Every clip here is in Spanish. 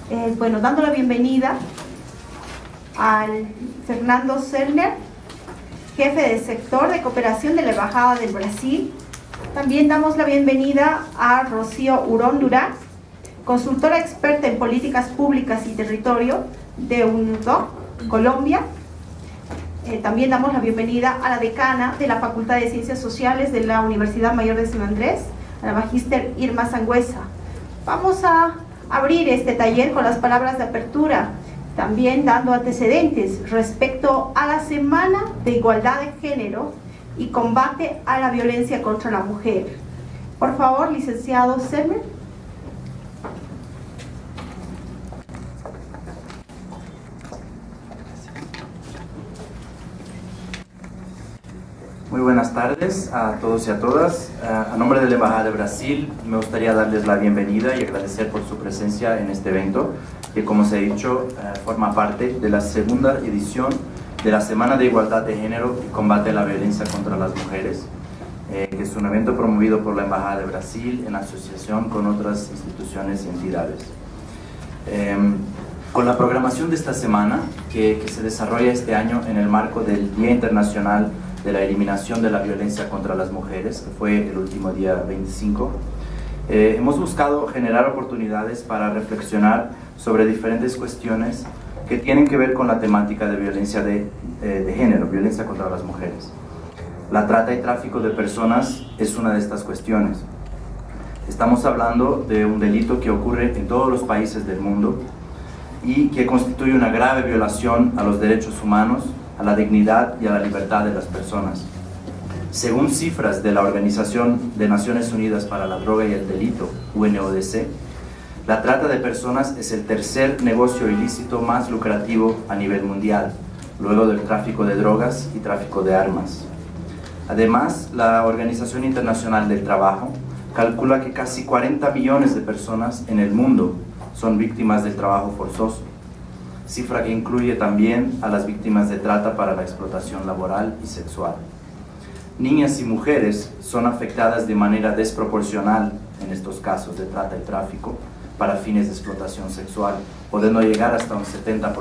Dando la bienvenida al Fernando Zellner, jefe de sector de cooperación de la Embajada del Brasil. También damos la bienvenida a Rocío Hurón Durán, consultora experta en políticas públicas y territorio de UNIDOC, Colombia. También damos la bienvenida a la decana de la Facultad de Ciencias Sociales de la Universidad Mayor de San Andrés, a la magíster Irma Sangüesa. Vamos a abrir este taller con las palabras de apertura, también dando antecedentes respecto a la Semana de Igualdad de Género y combate a la violencia contra la mujer. Por favor, licenciado Zellner. Muy buenas tardes a todos y a todas. A nombre de la Embajada de Brasil, me gustaría darles la bienvenida y agradecer por su presencia en este evento, que como se ha dicho, forma parte de la segunda edición de la Semana de Igualdad de Género y Combate a la Violencia contra las Mujeres, que es un evento promovido por la Embajada de Brasil en asociación con otras instituciones y entidades. Con la programación de esta semana, que se desarrolla este año en el marco del Día Internacional de la Eliminación de la Violencia contra las Mujeres, que fue el último día 25, hemos buscado generar oportunidades para reflexionar sobre diferentes cuestiones que tienen que ver con la temática de violencia de género, violencia contra las mujeres. La trata y tráfico de personas es una de estas cuestiones. Estamos hablando de un delito que ocurre en todos los países del mundo y que constituye una grave violación a los derechos humanos, a la dignidad y a la libertad de las personas. Según cifras de la Organización de Naciones Unidas para la Droga y el Delito, UNODC, la trata de personas es el tercer negocio ilícito más lucrativo a nivel mundial, luego del tráfico de drogas y tráfico de armas. Además, la Organización Internacional del Trabajo calcula que casi 40 millones de personas en el mundo son víctimas del trabajo forzoso, cifra que incluye también a las víctimas de trata para la explotación laboral y sexual. Niñas y mujeres son afectadas de manera desproporcional en estos casos de trata y tráfico para fines de explotación sexual, pudiendo llegar hasta un 70%.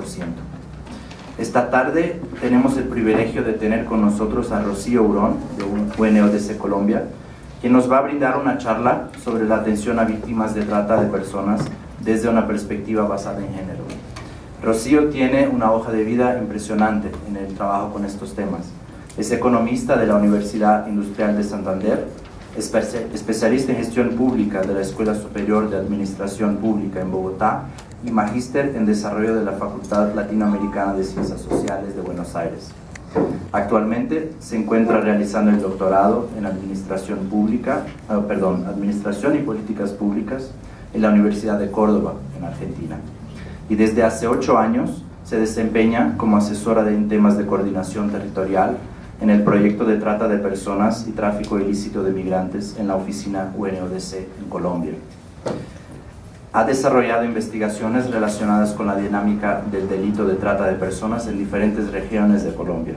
Esta tarde tenemos el privilegio de tener con nosotros a Rocío Hurón, de UNODC Colombia, quien nos va a brindar una charla sobre la atención a víctimas de trata de personas desde una perspectiva basada en género. Rocío tiene una hoja de vida impresionante en el trabajo con estos temas. Es economista de la Universidad Industrial de Santander, especialista en gestión pública de la Escuela Superior de Administración Pública en Bogotá y magíster en desarrollo de la Facultad Latinoamericana de Ciencias Sociales de Buenos Aires. Actualmente se encuentra realizando el doctorado en Administración y Políticas Públicas en la Universidad de Córdoba, en Argentina. Y desde hace 8 años se desempeña como asesora en temas de coordinación territorial en el proyecto de trata de personas y tráfico ilícito de migrantes en la oficina UNODC en Colombia. Ha desarrollado investigaciones relacionadas con la dinámica del delito de trata de personas en diferentes regiones de Colombia.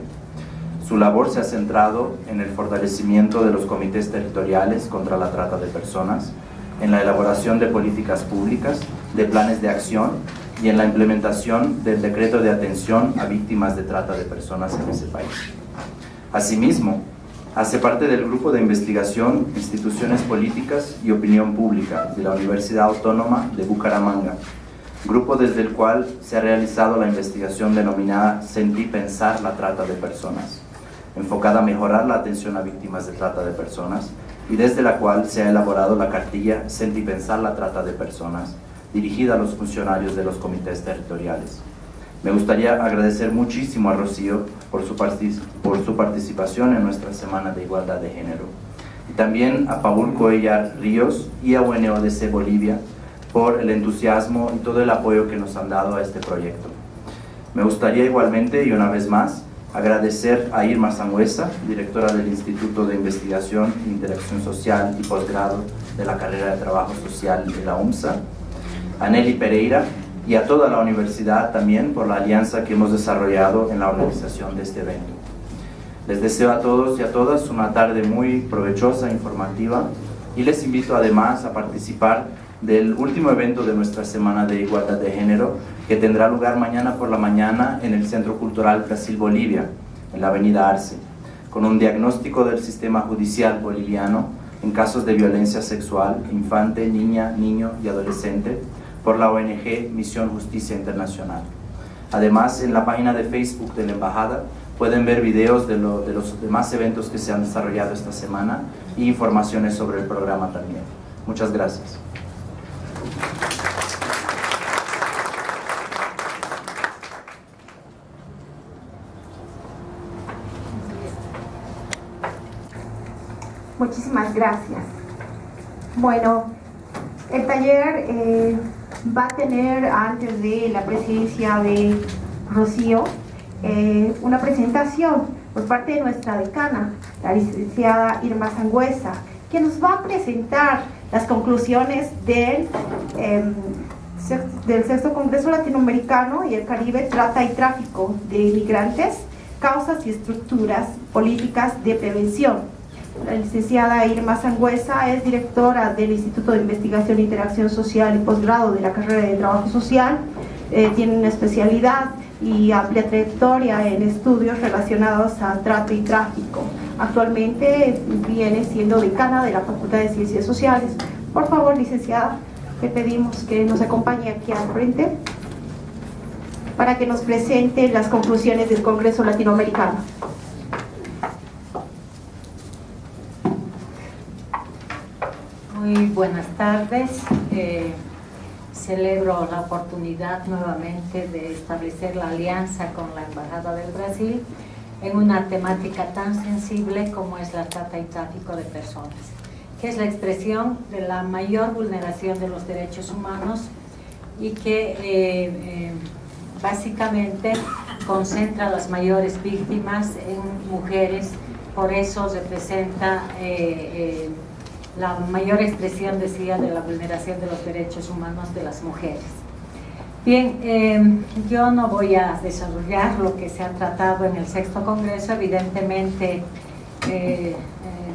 Su labor se ha centrado en el fortalecimiento de los comités territoriales contra la trata de personas, en la elaboración de políticas públicas, de planes de acción y en la implementación del decreto de atención a víctimas de trata de personas en ese país. Asimismo, hace parte del grupo de investigación Instituciones Políticas y Opinión Pública de la Universidad Autónoma de Bucaramanga, grupo desde el cual se ha realizado la investigación denominada Sentir Pensar la Trata de Personas, enfocada a mejorar la atención a víctimas de trata de personas, y desde la cual se ha elaborado la cartilla Sentir Pensar la Trata de Personas, dirigida a los funcionarios de los comités territoriales. Me gustaría agradecer muchísimo a Rocío por su participación en nuestra Semana de Igualdad de Género, y también a Paul Cuellar Ríos y a UNODC Bolivia por el entusiasmo y todo el apoyo que nos han dado a este proyecto. Me gustaría igualmente, y una vez más, agradecer a Irma Sangüesa, directora del Instituto de Investigación, Interacción Social y Posgrado de la carrera de Trabajo Social de la UMSA, a Nelly Pereira y a toda la universidad también por la alianza que hemos desarrollado en la organización de este evento. Les deseo a todos y a todas una tarde muy provechosa, informativa, y les invito además a participar del último evento de nuestra Semana de Igualdad de Género, que tendrá lugar mañana por la mañana en el Centro Cultural Brasil-Bolivia, en la avenida Arce, con un diagnóstico del sistema judicial boliviano en casos de violencia sexual, infante, niña, niño y adolescente, por la ONG Misión Justicia Internacional. Además, en la página de Facebook de la Embajada pueden ver videos de los demás eventos que se han desarrollado esta semana y informaciones sobre el programa también. Muchas gracias. Muchísimas gracias. Bueno, el taller va a tener, antes de la presencia de Rocío, una presentación por parte de nuestra decana, la licenciada Irma Sangüesa, que nos va a presentar las conclusiones del Sexto Congreso Latinoamericano y el Caribe, Trata y Tráfico de Inmigrantes, Causas y Estructuras Políticas de Prevención. La licenciada Irma Sangüesa es directora del Instituto de Investigación e Interacción Social y posgrado de la carrera de Trabajo Social. Tiene una especialidad y amplia trayectoria en estudios relacionados a trata y tráfico. Actualmente viene siendo decana de la Facultad de Ciencias Sociales. Por favor, licenciada, le pedimos que nos acompañe aquí al frente para que nos presente las conclusiones del Congreso Latinoamericano. Muy buenas tardes. Celebro la oportunidad nuevamente de establecer la alianza con la Embajada del Brasil en una temática tan sensible como es la trata y tráfico de personas, que es la expresión de la mayor vulneración de los derechos humanos y que básicamente concentra las mayores víctimas en mujeres. Por eso representa la mayor expresión, decía, de la vulneración de los derechos humanos de las mujeres. Bien, yo no voy a desarrollar lo que se ha tratado en el Sexto Congreso. Evidentemente,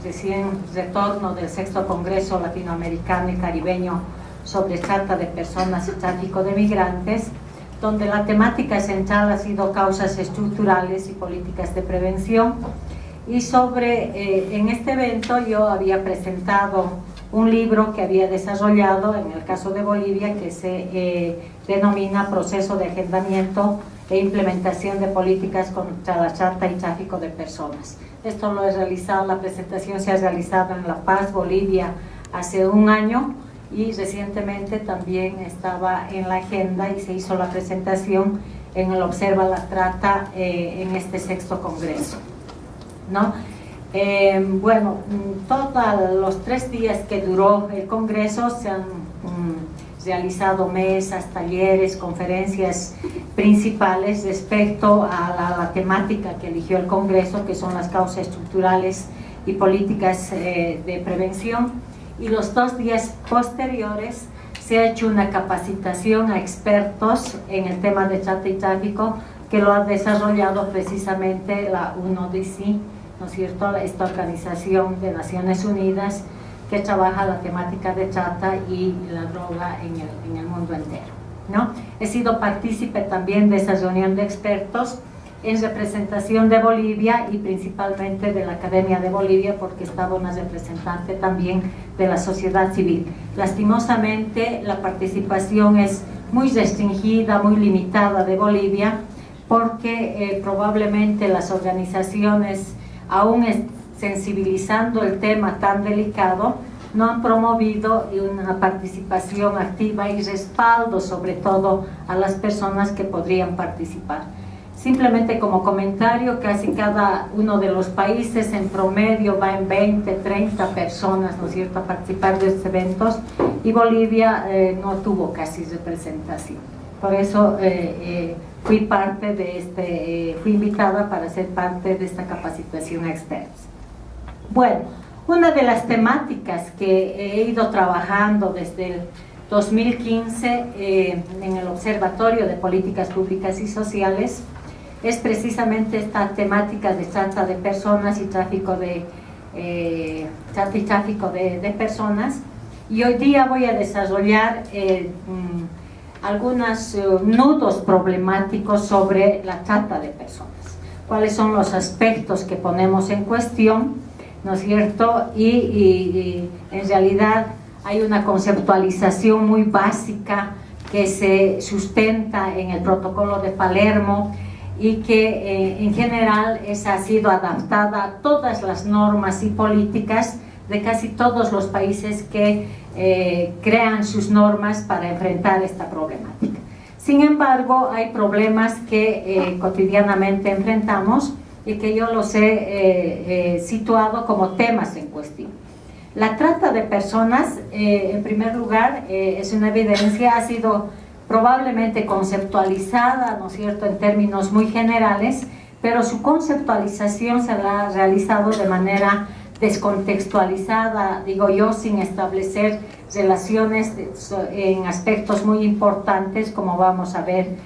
recién retorno del Sexto Congreso Latinoamericano y Caribeño sobre trata de personas y tráfico de migrantes, donde la temática central ha sido causas estructurales y políticas de prevención. Y en este evento yo había presentado un libro que había desarrollado en el caso de Bolivia, que se denomina Proceso de Agendamiento e Implementación de Políticas contra la Trata y Tráfico de Personas. Esto lo he realizado, la presentación se ha realizado en La Paz, Bolivia, hace un año, y recientemente también estaba en la agenda y se hizo la presentación en el Observa la Trata en este Sexto Congreso, ¿no? Bueno, todos los 3 días que duró el Congreso se han realizado mesas, talleres, conferencias principales respecto a la temática que eligió el Congreso, que son las causas estructurales y políticas de prevención. Y los 2 días posteriores se ha hecho una capacitación a expertos en el tema de trata y tráfico, que lo ha desarrollado precisamente la UNODC, ¿no es cierto?, esta organización de Naciones Unidas que trabaja la temática de trata y la droga en el mundo entero, ¿no? He sido partícipe también de esa reunión de expertos en representación de Bolivia y principalmente de la Academia de Bolivia, porque estaba una representante también de la sociedad civil. Lastimosamente la participación es muy restringida, muy limitada de Bolivia, porque probablemente las organizaciones, aún sensibilizando el tema tan delicado, no han promovido una participación activa y respaldo sobre todo a las personas que podrían participar. Simplemente como comentario, casi cada uno de los países en promedio va en 20, 30 personas, ¿no es cierto?, a participar de estos eventos, y Bolivia no tuvo casi representación. Por eso fui invitada para ser parte de esta capacitación a expertos. Bueno, una de las temáticas que he ido trabajando desde el 2015 en el Observatorio de Políticas Públicas y Sociales es precisamente esta temática de trata de personas y tráfico de personas, y hoy día voy a desarrollar algunos nudos problemáticos sobre la trata de personas. Cuáles son los aspectos que ponemos en cuestión, ¿no es cierto? Y en realidad hay una conceptualización muy básica que se sustenta en el Protocolo de Palermo y que en general esa ha sido adaptada a todas las normas y políticas de casi todos los países que crean sus normas para enfrentar esta problemática. Sin embargo, hay problemas que cotidianamente enfrentamos y que yo los he situado como temas en cuestión. La trata de personas, en primer lugar, es una evidencia, ha sido probablemente conceptualizada, ¿no es cierto?, en términos muy generales, pero su conceptualización se la ha realizado de manera descontextualizada, digo yo, sin establecer relaciones en aspectos muy importantes, como vamos a ver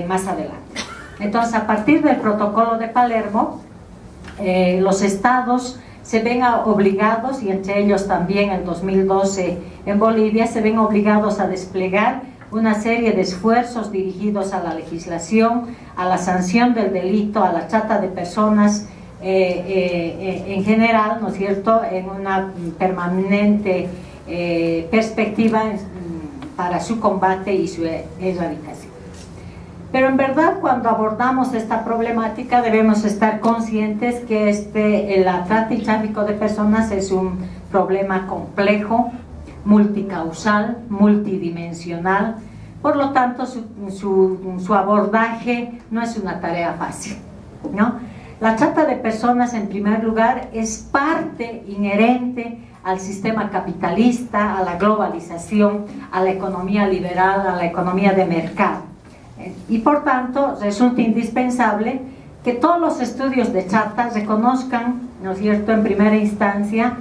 más adelante. Entonces, a partir del Protocolo de Palermo, los estados se ven obligados, y entre ellos también el 2012 en Bolivia, se ven obligados a desplegar una serie de esfuerzos dirigidos a la legislación, a la sanción del delito, a la trata de personas en general, ¿no es cierto?, en una permanente perspectiva para su combate y su erradicación. Pero en verdad, cuando abordamos esta problemática debemos estar conscientes que la trata y tráfico de personas es un problema complejo, multicausal, multidimensional. Por lo tanto, su abordaje no es una tarea fácil, ¿no? La trata de personas, en primer lugar, es parte inherente al sistema capitalista, a la globalización, a la economía liberal, a la economía de mercado. Y por tanto, resulta indispensable que todos los estudios de trata reconozcan, ¿no es cierto?, en primera instancia,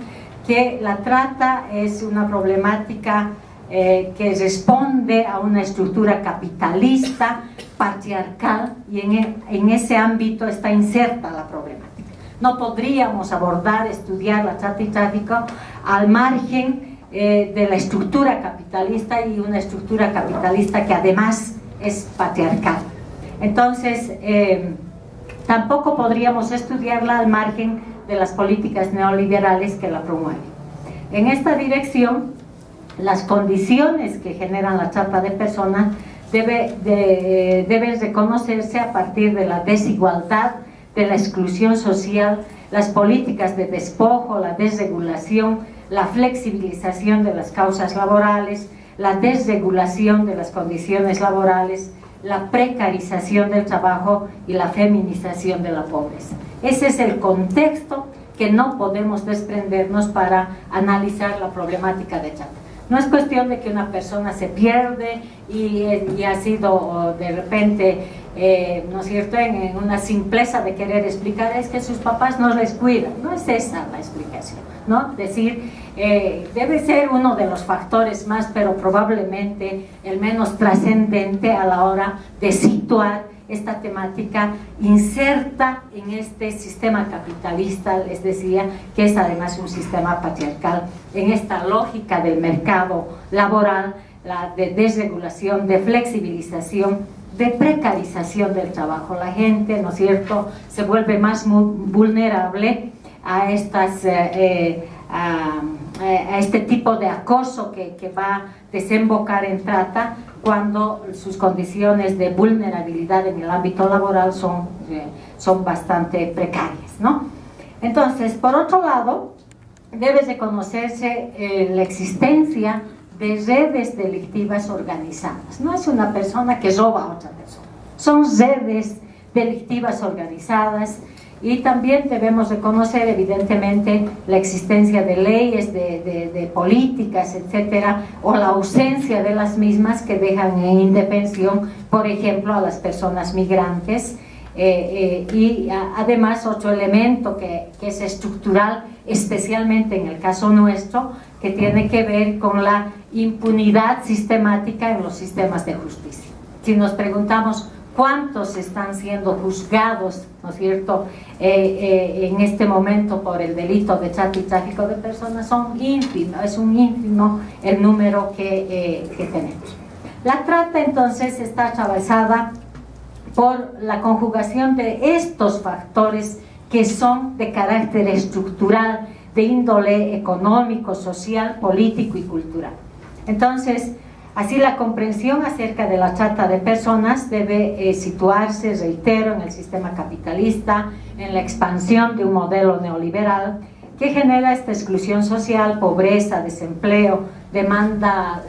que la trata es una problemática que responde a una estructura capitalista, patriarcal, y en ese ámbito está inserta la problemática. No podríamos abordar, estudiar la trata y tráfico al margen de la estructura capitalista, y una estructura capitalista que además es patriarcal. Entonces, tampoco podríamos estudiarla al margen de las políticas neoliberales que la promueven. En esta dirección, las condiciones que generan la trata de personas deben reconocerse a partir de la desigualdad, de la exclusión social, las políticas de despojo, la desregulación, la flexibilización de las causas laborales, la desregulación de las condiciones laborales, la precarización del trabajo y la feminización de la pobreza. Ese es el contexto que no podemos desprendernos para analizar la problemática de trata. No es cuestión de que una persona se pierde y ha sido de repente, ¿no es cierto?, en una simpleza de querer explicar, es que sus papás no les cuidan. No es esa la explicación, ¿no? Decir, debe ser uno de los factores más, pero probablemente el menos trascendente a la hora de situar esta temática inserta en este sistema capitalista, les decía, que es además un sistema patriarcal, en esta lógica del mercado laboral, de desregulación, de flexibilización, de precarización del trabajo. La gente, ¿no es cierto?, se vuelve más vulnerable a este tipo de acoso que va a desembocar en trata, cuando sus condiciones de vulnerabilidad en el ámbito laboral son bastante precarias, ¿no? Entonces, por otro lado, debe reconocerse la existencia de redes delictivas organizadas. No es una persona que roba a otra persona, son redes delictivas organizadas. Y también debemos reconocer, evidentemente, la existencia de leyes, de políticas, etcétera, o la ausencia de las mismas que dejan en indefensión, por ejemplo, a las personas migrantes. Y además, otro elemento que es estructural, especialmente en el caso nuestro, que tiene que ver con la impunidad sistemática en los sistemas de justicia. Si nos preguntamos cuántos están siendo juzgados, ¿no es cierto?, en este momento por el delito de trata y tráfico de personas, son ínfimos, es un ínfimo el número que tenemos. La trata entonces está atravesada por la conjugación de estos factores que son de carácter estructural, de índole económico, social, político y cultural. Entonces, así la comprensión acerca de la trata de personas debe situarse, reitero, en el sistema capitalista, en la expansión de un modelo neoliberal que genera esta exclusión social, pobreza, desempleo, demanda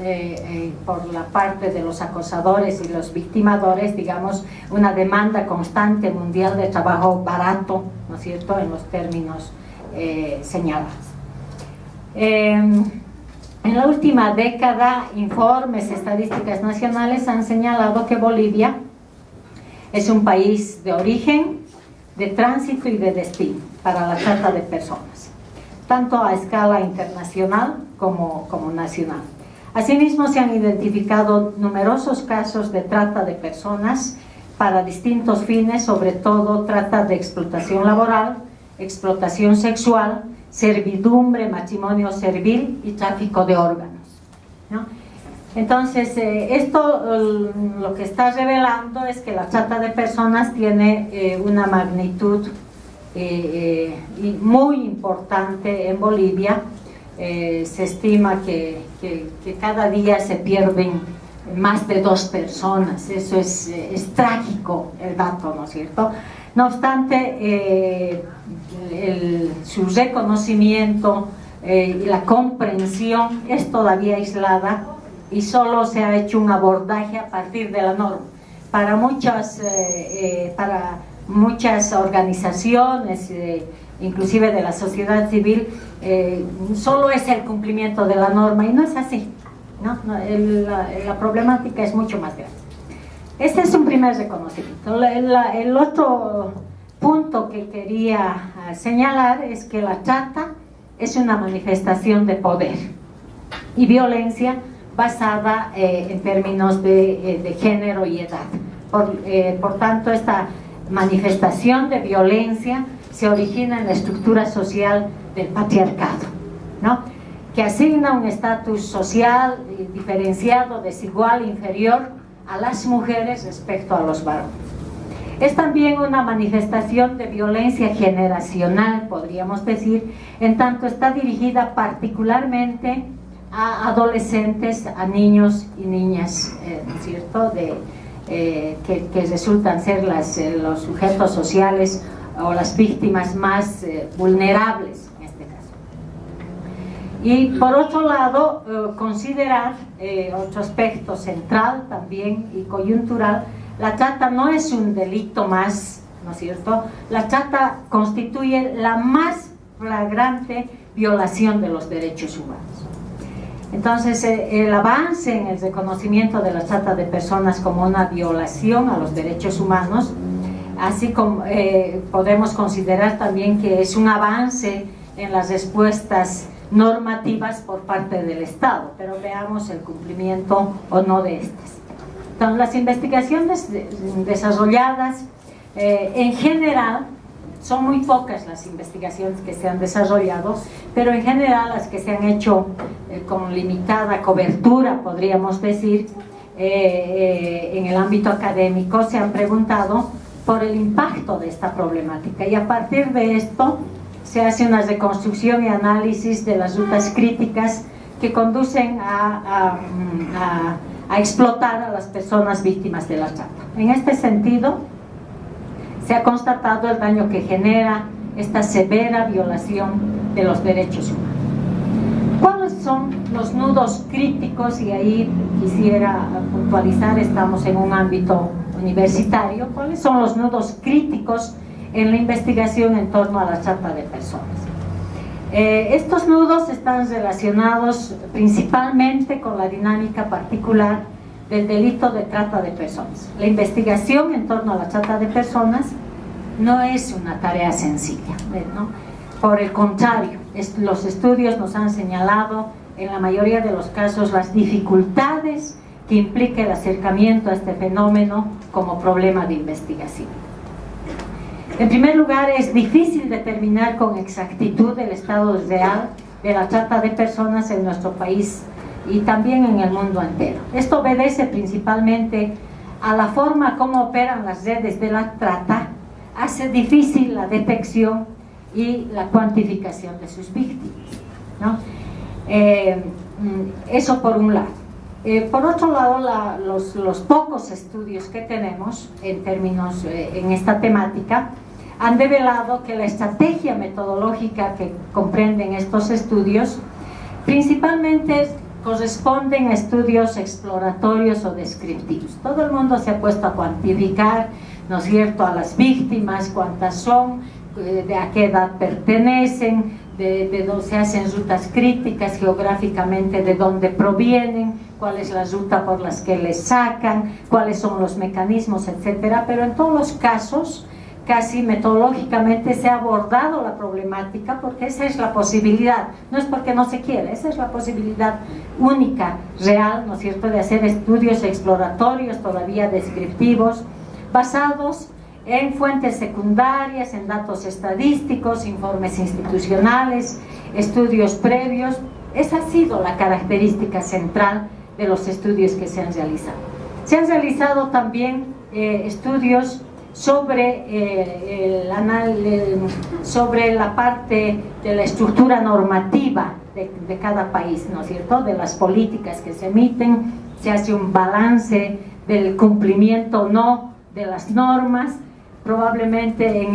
por la parte de los acosadores y los victimadores, digamos, una demanda constante mundial de trabajo barato, ¿no es cierto?, en los términos señalados. En la última década, informes, estadísticas nacionales han señalado que Bolivia es un país de origen, de tránsito y de destino para la trata de personas, tanto a escala internacional como nacional. Asimismo, se han identificado numerosos casos de trata de personas para distintos fines, sobre todo trata de explotación laboral, explotación sexual, servidumbre, matrimonio servil y tráfico de órganos, ¿no? Entonces, esto lo que está revelando es que la trata de personas tiene una magnitud muy importante en Bolivia. Se estima que cada día se pierden más de 2 personas. Eso es trágico el dato, ¿no es cierto? No obstante, su reconocimiento y la comprensión es todavía aislada y solo se ha hecho un abordaje a partir de la norma. Para muchas organizaciones, inclusive de la sociedad civil, solo es el cumplimiento de la norma, y no es así, ¿no? La problemática es mucho más grande. Este es un primer reconocimiento. El otro punto que quería señalar es que la trata es una manifestación de poder y violencia basada en términos de género y edad. Por tanto, esta manifestación de violencia se origina en la estructura social del patriarcado, ¿no?, que asigna un estatus social diferenciado, desigual, inferior a las mujeres respecto a los varones. Es también una manifestación de violencia generacional, podríamos decir, en tanto está dirigida particularmente a adolescentes, a niños y niñas, ¿no es cierto?, que resultan ser los sujetos sociales o las víctimas más vulnerables en este caso. Y por otro lado, considerar otro aspecto central también y coyuntural: la trata no es un delito más, ¿no es cierto? La trata constituye la más flagrante violación de los derechos humanos. Entonces, el avance en el reconocimiento de la trata de personas como una violación a los derechos humanos, así como podemos considerar también que es un avance en las respuestas normativas por parte del Estado, pero veamos el cumplimiento o no de estas. Entonces, las investigaciones desarrolladas en general, son muy pocas las investigaciones que se han desarrollado, pero en general las que se han hecho con limitada cobertura, podríamos decir, en el ámbito académico, se han preguntado por el impacto de esta problemática, y a partir de esto se hace una reconstrucción y análisis de las rutas críticas que conducen a explotar a las personas víctimas de la trata. En este sentido, se ha constatado el daño que genera esta severa violación de los derechos humanos. ¿Cuáles son los nudos críticos? Y ahí quisiera puntualizar, estamos en un ámbito universitario. ¿Cuáles son los nudos críticos en la investigación en torno a la trata de personas? Estos nudos están relacionados principalmente con la dinámica particular del delito de trata de personas. La investigación en torno a la trata de personas no es una tarea sencilla, ¿no? Por el contrario, los estudios nos han señalado en la mayoría de los casos las dificultades que implique el acercamiento a este fenómeno como problema de investigación. En primer lugar, es difícil determinar con exactitud el estado real de la trata de personas en nuestro país y también en el mundo entero. Esto obedece principalmente a la forma como operan las redes de la trata, hace difícil la detección y la cuantificación de sus víctimas, ¿no? Eso por un lado. Por otro lado, los pocos estudios que tenemos en términos en esta temática han develado que la estrategia metodológica que comprenden estos estudios principalmente corresponden a estudios exploratorios o descriptivos. Todo el mundo se ha puesto a cuantificar, ¿no es cierto?, a las víctimas, cuántas son, de a qué edad pertenecen, de dónde se hacen rutas críticas geográficamente, de dónde provienen, cuál es la ruta por las que les sacan, cuáles son los mecanismos, etcétera. Pero en todos los casos, casi metodológicamente se ha abordado la problemática, porque esa es la posibilidad, no es porque no se quiere, esa es la posibilidad única, real, ¿no es cierto?, de hacer estudios exploratorios, todavía descriptivos, basados en fuentes secundarias, en datos estadísticos, informes institucionales, estudios previos. Esa ha sido la característica central de los estudios que se han realizado. Se han realizado también estudios sobre sobre la parte de la estructura normativa de cada país, ¿no es cierto?, de las políticas que se emiten. Se hace un balance del cumplimiento o no de las normas. Probablemente en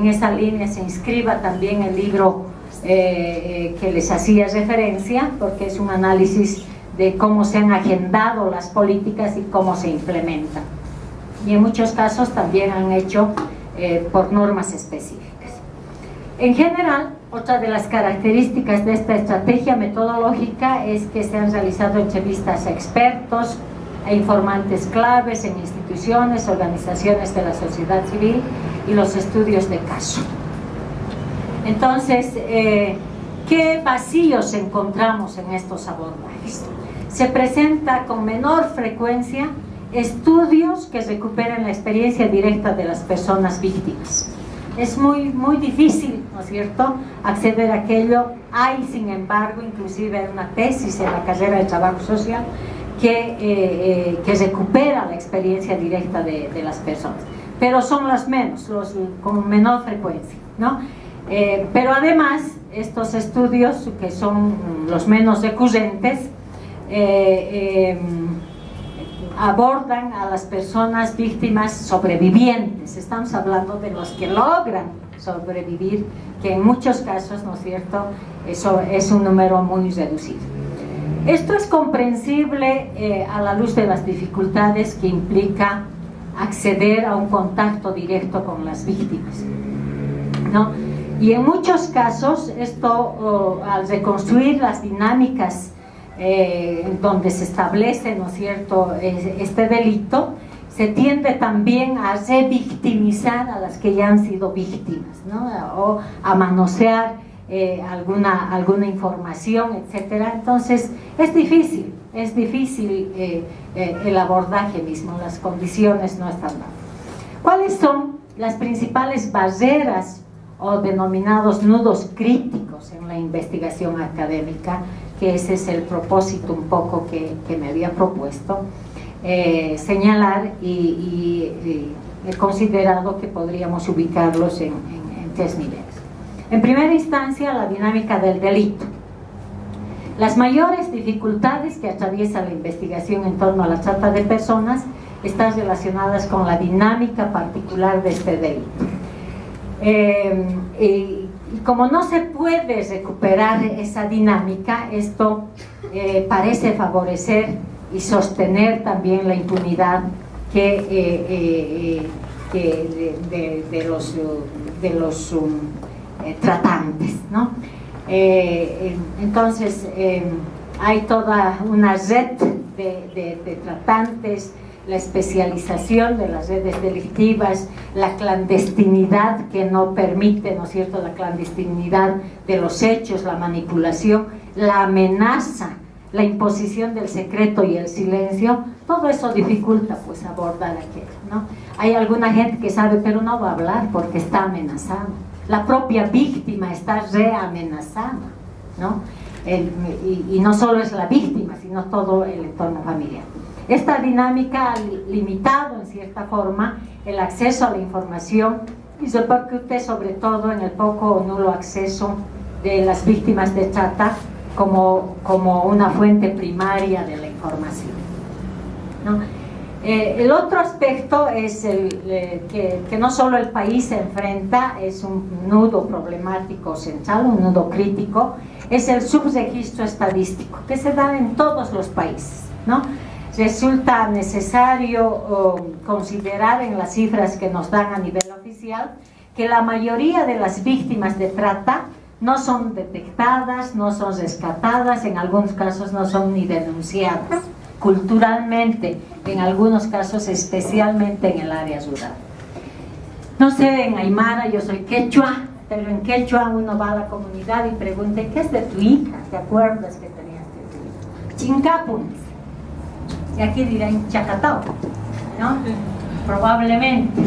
esa línea se inscriba también el libro que les hacía referencia, porque es un análisis de cómo se han agendado las políticas y cómo se implementan. Y en muchos casos también han hecho por normas específicas. En general, otra de las características de esta estrategia metodológica es que se han realizado entrevistas a expertos e informantes claves en instituciones, organizaciones de la sociedad civil y los estudios de caso. Entonces, ¿qué vacíos encontramos en estos abordajes? Se presenta con menor frecuencia estudios que recuperen la experiencia directa de las personas víctimas. Es muy difícil, ¿no es cierto?, acceder a aquello. Hay, sin embargo, inclusive una tesis en la carrera de trabajo social que recupera la experiencia directa de las personas, pero son las menos, con menor frecuencia, ¿no? Pero además, estos estudios, que son los menos recurrentes, abordan a las personas víctimas sobrevivientes. Estamos hablando de los que logran sobrevivir, que en muchos casos, ¿no es cierto?, eso es un número muy reducido. Esto es comprensible a la luz de las dificultades que implica acceder a un contacto directo con las víctimas, ¿no? Y en muchos casos esto, al reconstruir las dinámicas donde se establece, ¿no es cierto?, este delito, se tiende también a revictimizar a las que ya han sido víctimas, ¿no?, o a manosear alguna información, etcétera. Entonces es difícil el abordaje mismo, las condiciones no están dadas. ¿Cuáles son las principales barreras o denominados nudos críticos en la investigación académica? Que ese es el propósito un poco que me había propuesto señalar, y he considerado que podríamos ubicarlos en 3 niveles. En primera instancia, la dinámica del delito. Las mayores dificultades que atraviesa la investigación en torno a la trata de personas están relacionadas con la dinámica particular de este delito. Y como no se puede recuperar esa dinámica, esto parece favorecer y sostener también la impunidad de los tratantes, ¿no? Entonces hay toda una red de tratantes, la especialización de las redes delictivas, la clandestinidad que no permite, ¿no es cierto?, la clandestinidad de los hechos, la manipulación, la amenaza la imposición del secreto y el silencio, todo eso dificulta pues abordar aquello, ¿no? Hay alguna gente que sabe, pero no va a hablar porque está amenazada. La propia víctima está reamenazada, ¿no? Y no solo es la víctima, sino todo el entorno familiar. Esta dinámica ha limitado en cierta forma el acceso a la información y se repercute sobre todo en el poco o nulo acceso de las víctimas de trata como una fuente primaria de la información, ¿no? El otro aspecto es que no solo el país se enfrenta, es un nudo problemático central, un nudo crítico, es el subregistro estadístico que se da en todos los países, ¿no? Resulta necesario considerar en las cifras que nos dan a nivel oficial que la mayoría de las víctimas de trata no son detectadas, no son rescatadas, en algunos casos no son ni denunciadas. Culturalmente, en algunos casos especialmente en el área rural. No sé, en Aymara, yo soy quechua, pero en quechua uno va a la comunidad y pregunta, ¿qué es de tu hija? ¿Te acuerdas que tenías de tu hija? Chincapun. Y aquí dirán Chacatao, ¿no? Probablemente.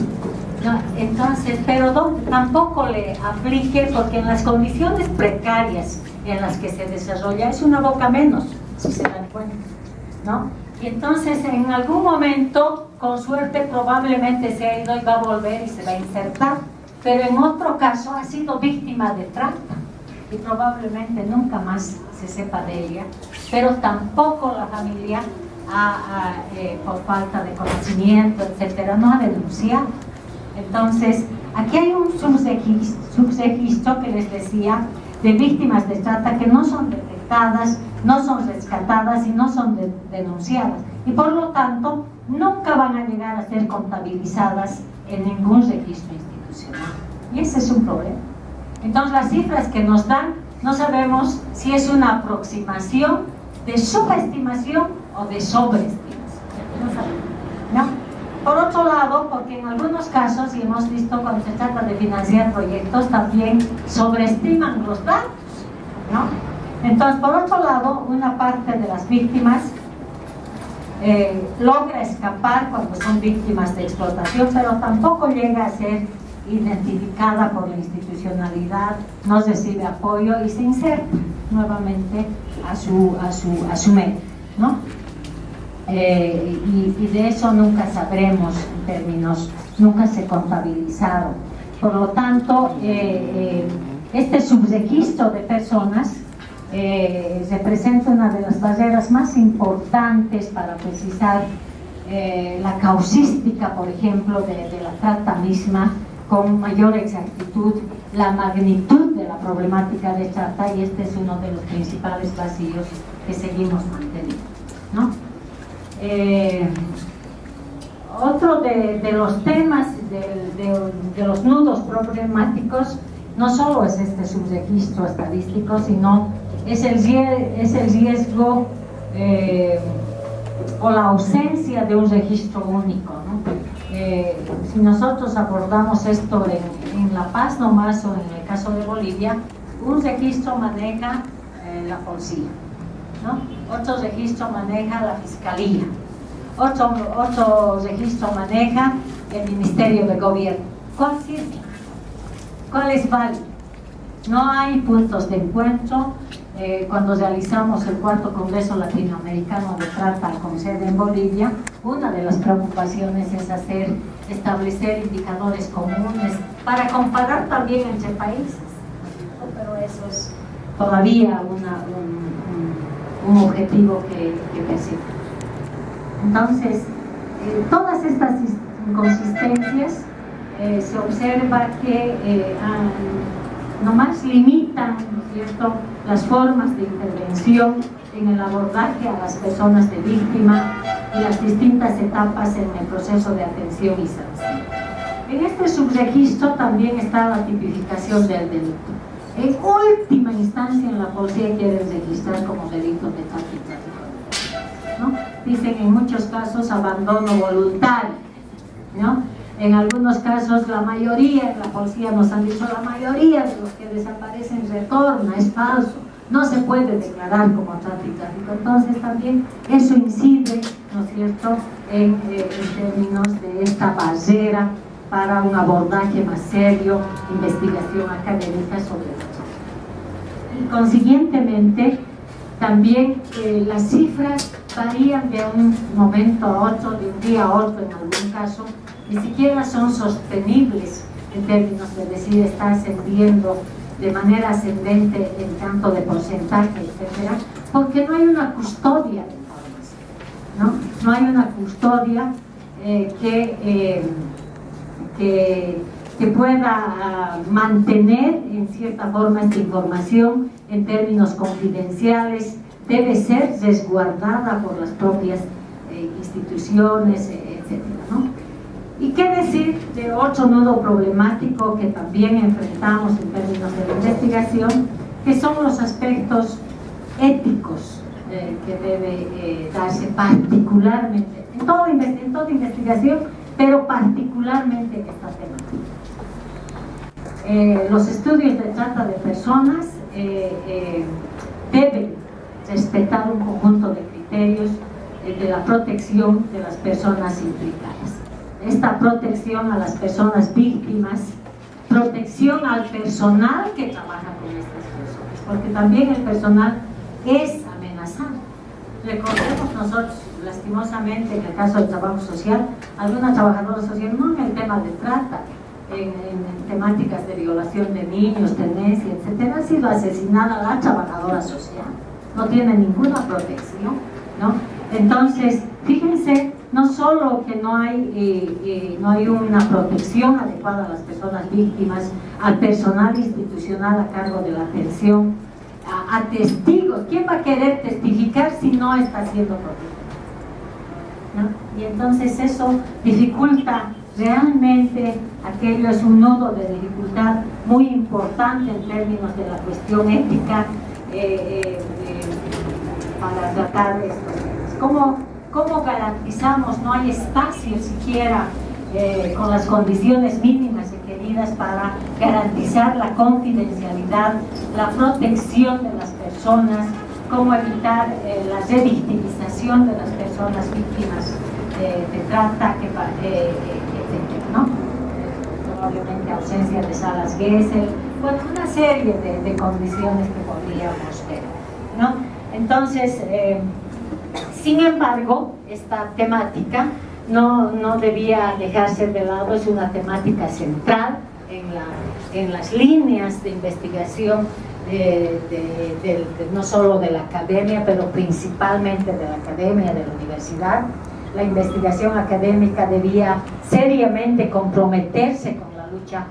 No, entonces, pero tampoco le aplique, porque en las condiciones precarias en las que se desarrolla es una boca menos, si se dan cuenta, ¿no? Y entonces en algún momento, con suerte, probablemente se ha ido y va a volver y se va a insertar, pero en otro caso ha sido víctima de trata y probablemente nunca más se sepa de ella, pero tampoco la familia por falta de conocimiento, etcétera, no ha denunciado. Entonces, aquí hay un subregistro que les decía de víctimas de trata que no son detectadas, no son rescatadas y no son denunciadas, y por lo tanto nunca van a llegar a ser contabilizadas en ningún registro institucional, y ese es un problema. Entonces las cifras que nos dan no sabemos si es una aproximación de subestimación o de sobreestimación, no sabemos, ¿no? Por otro lado, porque en algunos casos, y hemos visto cuando se trata de financiar proyectos, también sobreestiman los datos, ¿no? Entonces, por otro lado, una parte de las víctimas logra escapar cuando son víctimas de explotación, pero tampoco llega a ser identificada por la institucionalidad, no recibe apoyo y se inserta nuevamente a su medio, ¿no? Y de eso nunca sabremos en términos, nunca se contabilizaron. Por lo tanto, este subregistro de personas representa una de las barreras más importantes para precisar la causística, por ejemplo, de la trata misma con mayor exactitud, la magnitud de la problemática de trata, y este es uno de los principales vacíos que seguimos manteniendo, ¿no? Otro de los temas de los nudos problemáticos no solo es este subregistro estadístico, sino es el riesgo o la ausencia de un registro único, ¿no? Si nosotros abordamos esto en La Paz nomás, o en el caso de Bolivia, un registro maneja la policía, ¿no? Otro registro maneja la fiscalía, otro registro maneja el Ministerio de Gobierno. ¿Cuál sirve? ¿Cuál es válido? No hay puntos de encuentro. Cuando realizamos el 4º Congreso Latinoamericano de Trata con sede en Bolivia, una de las preocupaciones es establecer indicadores comunes para comparar también entre países, pero eso es todavía un objetivo que persigue. Entonces, todas estas inconsistencias se observa que nomás limitan, ¿no es cierto?, las formas de intervención en el abordaje a las personas de víctima y las distintas etapas en el proceso de atención y sanción. En este subregistro también está la tipificación del delito. En última instancia, en la policía quiere registrar como delito de trata y tráfico, ¿no? Dicen en muchos casos abandono voluntario, ¿no? En algunos casos la mayoría, en la policía nos han dicho, la mayoría de los que desaparecen retorna, es falso. no se puede declarar como trata y tráfico. Entonces también eso incide, ¿no es cierto?, en términos de esta barrera para un abordaje más serio, investigación académica sobre la trata. Y consiguientemente también las cifras varían de un momento a otro, de un día a otro en algún caso, ni siquiera son sostenibles en términos de decir está ascendiendo de manera ascendente en tanto de porcentaje, etcétera, porque no hay una custodia de información, ¿no? No hay una custodia que pueda mantener en cierta forma esta información en términos confidenciales. Debe ser resguardada por las propias instituciones, etcétera, ¿no? ¿Y qué decir de otro nudo problemático que también enfrentamos en términos de la investigación, que son los aspectos éticos que debe darse particularmente en toda investigación, pero particularmente en esta temática? Los estudios de trata de personas deben respetar un conjunto de criterios de la protección de las personas implicadas. Esta protección a las personas víctimas, protección al personal que trabaja con estas personas, porque también el personal es amenazado. Recordemos nosotros, lastimosamente, en el caso del trabajo social, alguna trabajadora social, no en el tema de trata, en temáticas de violación de niños, tenencia, etcétera, ha sido asesinada la trabajadora social, no tiene ninguna protección, ¿no? Entonces, fíjense, no solo que no hay una protección adecuada a las personas víctimas, al personal institucional a cargo de la atención, a testigos. ¿Quién va a querer testificar si no está siendo protegido? ¿No? Y entonces eso dificulta realmente, aquello es un nudo de dificultad muy importante en términos de la cuestión ética para tratar estos temas. ¿Cómo garantizamos? No hay espacio siquiera con las condiciones mínimas requeridas para garantizar la confidencialidad, la protección de las personas, cómo evitar la revictimización de las personas víctimas de trata, etcétera, ¿no? Probablemente ausencia de salas Gesell, bueno, una serie de condiciones que podríamos ver, ¿no? Entonces, sin embargo, esta temática no debía dejarse de lado, es una temática central en las líneas de investigación no solo de la academia, pero principalmente de la academia, de la universidad. La investigación académica debía seriamente comprometerse con la lucha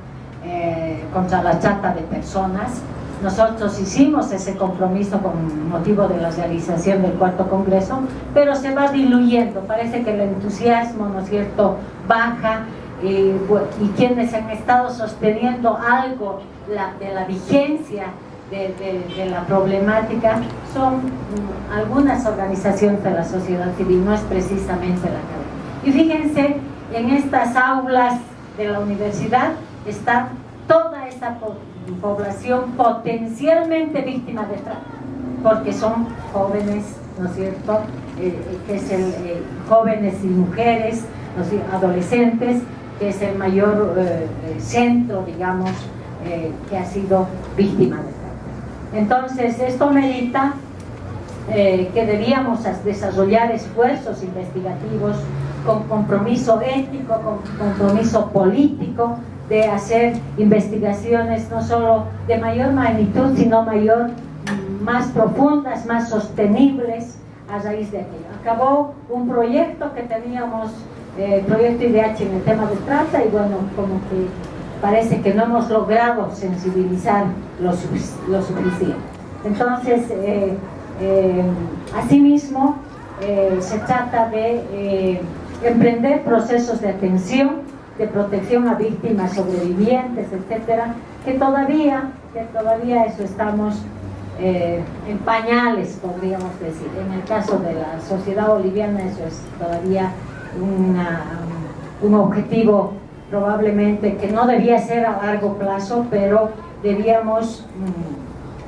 contra la trata de personas. Nosotros hicimos ese compromiso con motivo de la realización del cuarto congreso, pero se va diluyendo, parece que el entusiasmo, ¿no es cierto?, baja, y quienes han estado sosteniendo algo de la vigencia de la problemática son algunas organizaciones de la sociedad civil, no es precisamente la academia. Y fíjense, en estas aulas de la universidad está toda esa población potencialmente víctima de trata, porque son jóvenes, ¿no es cierto?, que es jóvenes y mujeres, adolescentes, que es el mayor centro, digamos, que ha sido víctima de trata. Entonces, esto merita que debíamos desarrollar esfuerzos investigativos con compromiso ético, con compromiso político, de hacer investigaciones no solo de mayor magnitud, sino más profundas, más sostenibles a raíz de aquello. Acabó un proyecto que teníamos, proyecto IDH en el tema de trata, y bueno, como que parece que no hemos logrado sensibilizar lo suficiente. Entonces, asimismo, se trata de emprender procesos de atención, de protección a víctimas sobrevivientes, etcétera, que todavía eso estamos en pañales, podríamos decir. En el caso de la sociedad boliviana eso es todavía un objetivo probablemente que no debía ser a largo plazo, pero debíamos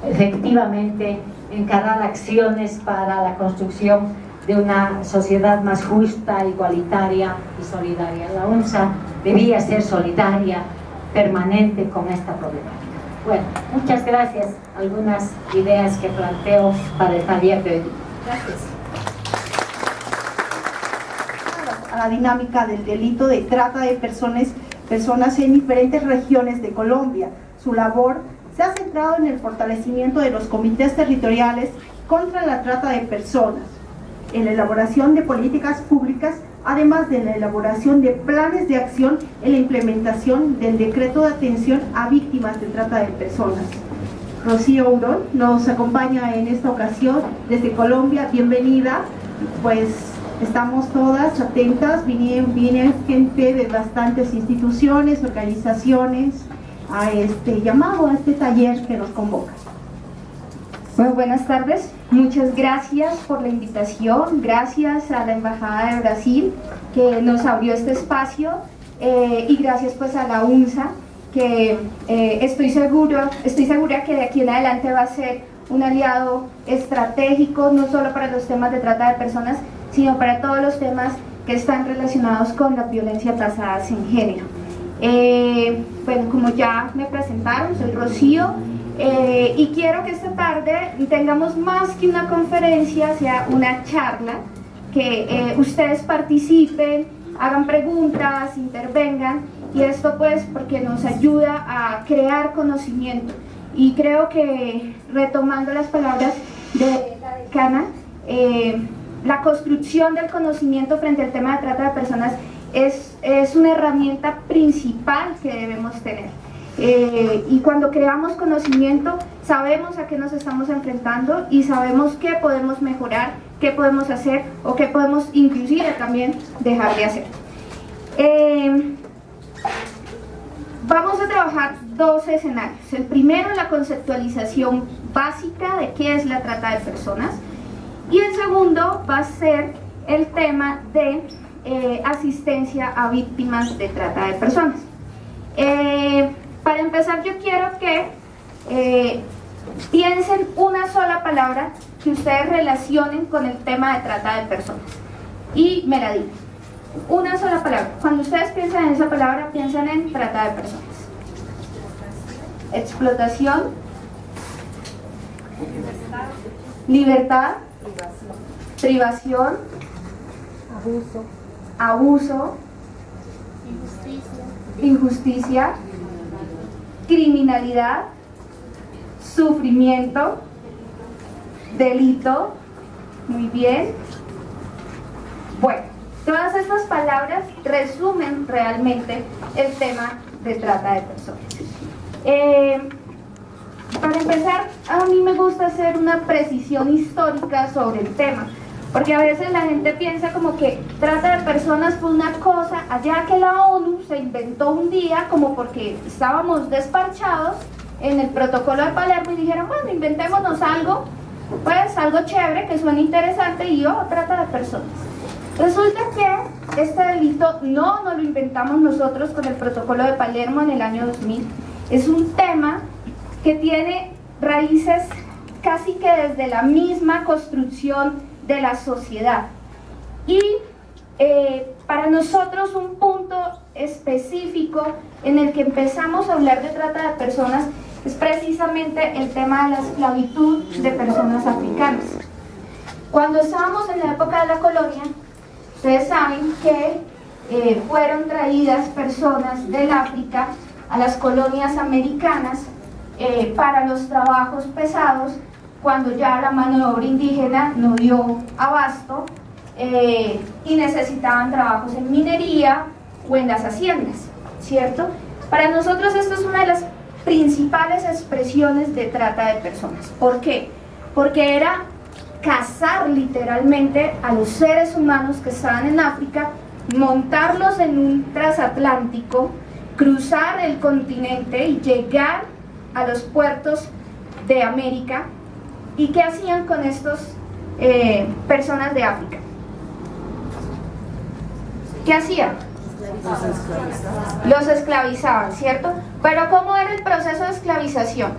efectivamente encarar acciones para la construcción de una sociedad más justa, igualitaria y solidaria. La UNSA debía ser solidaria, permanente con esta problemática. Bueno, muchas gracias. Algunas ideas que planteo para el taller de hoy. Gracias. A la dinámica del delito de trata de personas en diferentes regiones de Colombia. Su labor se ha centrado en el fortalecimiento de los comités territoriales contra la trata de personas, en la elaboración de políticas públicas, además de la elaboración de planes de acción en la implementación del decreto de atención a víctimas de trata de personas. Rocío Urón nos acompaña en esta ocasión desde Colombia. Bienvenida. Pues estamos todas atentas, viene gente de bastantes instituciones, organizaciones, a este llamado, a este taller que nos convoca. Bueno, buenas tardes, muchas gracias por la invitación, gracias a la Embajada de Brasil que nos abrió este espacio y gracias pues a la UNSA que estoy segura que de aquí en adelante va a ser un aliado estratégico no solo para los temas de trata de personas, sino para todos los temas que están relacionados con las violencias basadas en género. Bueno, como ya me presentaron, soy Rocío y quiero que esta tarde tengamos más que una conferencia, sea una charla, que ustedes participen, hagan preguntas, intervengan, y esto pues porque nos ayuda a crear conocimiento. Y creo que, retomando las palabras de la decana, la construcción del conocimiento frente al tema de trata de personas es una herramienta principal que debemos tener. Y cuando creamos conocimiento, sabemos a qué nos estamos enfrentando y sabemos qué podemos mejorar, qué podemos hacer o qué podemos inclusive también dejar de hacer. Vamos a trabajar dos escenarios. El primero, la conceptualización básica de qué es la trata de personas, y el segundo va a ser el tema de asistencia a víctimas de trata de personas. Para empezar, yo quiero que piensen una sola palabra que ustedes relacionen con el tema de trata de personas y me la digan. Una sola palabra. Cuando ustedes piensan en esa palabra, piensan en trata de personas. Explotación, libertad, privación, abuso, injusticia, criminalidad, sufrimiento, delito. Muy bien. Bueno, todas estas palabras resumen realmente el tema de trata de personas. Para empezar, a mí me gusta hacer una precisión histórica sobre el tema, porque a veces la gente piensa como que trata de personas fue una cosa allá que la ONU se inventó un día, como porque estábamos despachados en el protocolo de Palermo y dijeron, bueno, inventémonos algo, pues algo chévere, que suena interesante, y trata de personas. Resulta que este delito no lo inventamos nosotros con el protocolo de Palermo en el año 2000. Es un tema que tiene raíces casi que desde la misma construcción de la sociedad. Y para nosotros un punto específico en el que empezamos a hablar de trata de personas es precisamente el tema de la esclavitud de personas africanas. Cuando estábamos en la época de la colonia, ustedes saben que fueron traídas personas del África a las colonias americanas para los trabajos pesados, cuando ya la mano de obra indígena no dio abasto y necesitaban trabajos en minería o en las haciendas, ¿cierto? Para nosotros esto es una de las principales expresiones de trata de personas. ¿Por qué? Porque era cazar literalmente a los seres humanos que estaban en África, montarlos en un transatlántico, cruzar el continente y llegar a los puertos de América. ¿Y qué hacían con estos personas de África? ¿Qué hacían? Los esclavizaban, ¿cierto? Pero ¿cómo era el proceso de esclavización?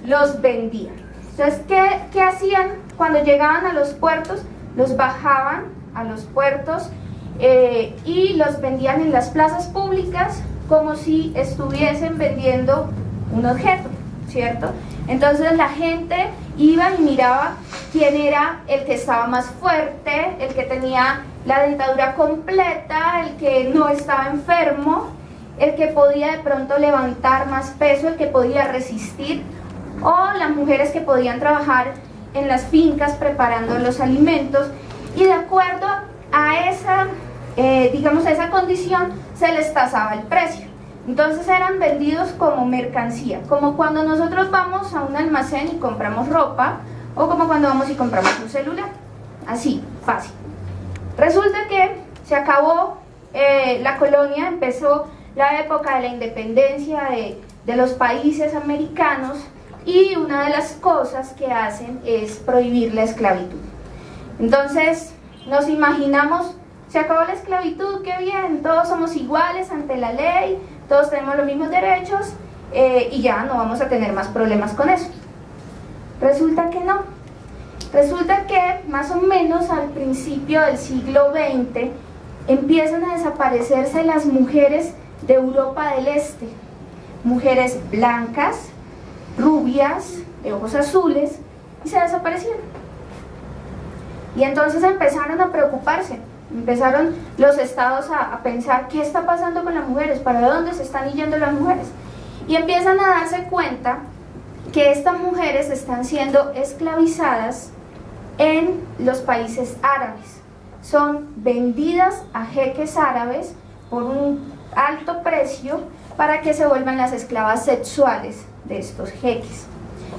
los vendían. Entonces, ¿qué hacían cuando llegaban a los puertos? Los bajaban a los puertos y los vendían en las plazas públicas como si estuviesen vendiendo un objeto, ¿cierto? Entonces la gente iba y miraba quién era el que estaba más fuerte, el que tenía la dentadura completa, el que no estaba enfermo, el que podía de pronto levantar más peso, el que podía resistir, o las mujeres que podían trabajar en las fincas preparando los alimentos, y de acuerdo a esa, digamos, a esa condición se les tasaba el precio. Entonces eran vendidos como mercancía, como cuando nosotros vamos a un almacén y compramos ropa, o como cuando vamos y compramos un celular, así, fácil. Resulta que se acabó la colonia, empezó la época de la independencia de los países americanos, y una de las cosas que hacen es prohibir la esclavitud. Entonces nos imaginamos, se acabó la esclavitud, qué bien, todos somos iguales ante la ley, todos tenemos los mismos derechos y ya no vamos a tener más problemas con eso. Resulta que no. Resulta que más o menos al principio del siglo XX empiezan a desaparecerse las mujeres de Europa del Este, mujeres blancas, rubias, de ojos azules, y se desaparecieron. Y entonces empezaron a preocuparse, empezaron los estados a pensar qué está pasando con las mujeres, para dónde se están yendo las mujeres, y empiezan a darse cuenta que estas mujeres están siendo esclavizadas en los países árabes, son vendidas a jeques árabes por un alto precio para que se vuelvan las esclavas sexuales de estos jeques.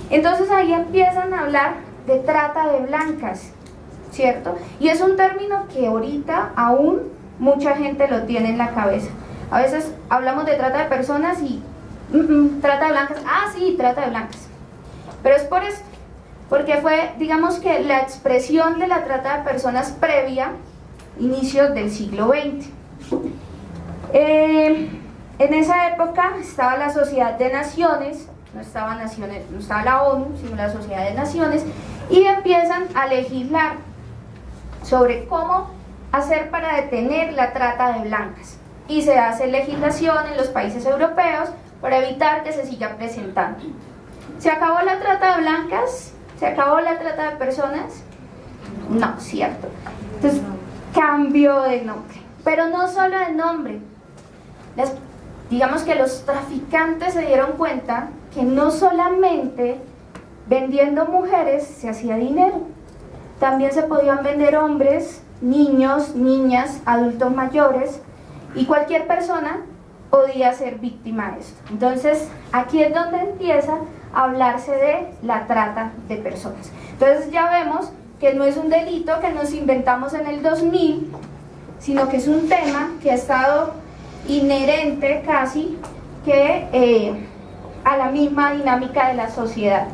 Entonces ahí empiezan a hablar de trata de blancas, ¿cierto? Y es un término que ahorita aún mucha gente lo tiene en la cabeza. A veces hablamos de trata de personas y trata de blancas, ah sí, trata de blancas. Pero es por esto, porque fue, digamos que la expresión de la trata de personas previa, inicios del siglo XX. En esa época estaba la Sociedad de Naciones, no estaba la ONU, sino la Sociedad de Naciones, y empiezan a legislar sobre cómo hacer para detener la trata de blancas. Y se hace legislación en los países europeos para evitar que se siga presentando. ¿Se acabó la trata de blancas? ¿Se acabó la trata de personas? No, cierto. Entonces, cambio de nombre. Pero no solo de nombre. Digamos que los traficantes se dieron cuenta que no solamente vendiendo mujeres se hacía dinero, también se podían vender hombres, niños, niñas, adultos mayores, y cualquier persona podía ser víctima de esto. Entonces aquí es donde empieza a hablarse de la trata de personas. Entonces ya vemos que no es un delito que nos inventamos en el 2000, sino que es un tema que ha estado inherente casi que a la misma dinámica de la sociedad.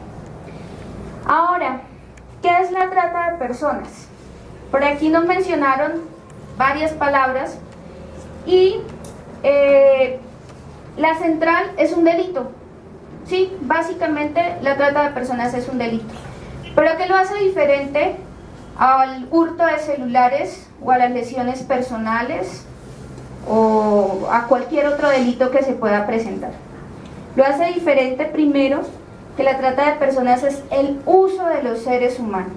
Ahora, ¿qué es la trata de personas? Por aquí nos mencionaron varias palabras y la central es un delito. Sí, básicamente la trata de personas es un delito. Pero ¿qué lo hace diferente al hurto de celulares o a las lesiones personales o a cualquier otro delito que se pueda presentar? Lo hace diferente primero que la trata de personas es el uso de los seres humanos.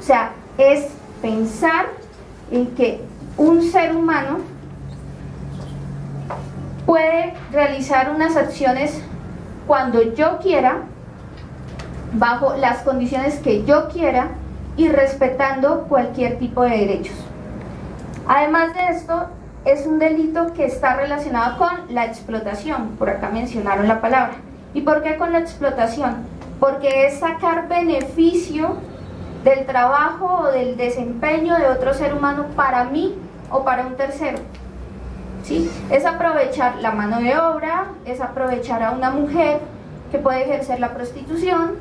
O sea, es pensar en que un ser humano puede realizar unas acciones cuando yo quiera, bajo las condiciones que yo quiera y respetando cualquier tipo de derechos. Además de esto, es un delito que está relacionado con la explotación, por acá mencionaron la palabra. ¿Y por qué con la explotación? Porque es sacar beneficio del trabajo o del desempeño de otro ser humano para mí o para un tercero. ¿Sí? Es aprovechar la mano de obra, es aprovechar a una mujer que puede ejercer la prostitución,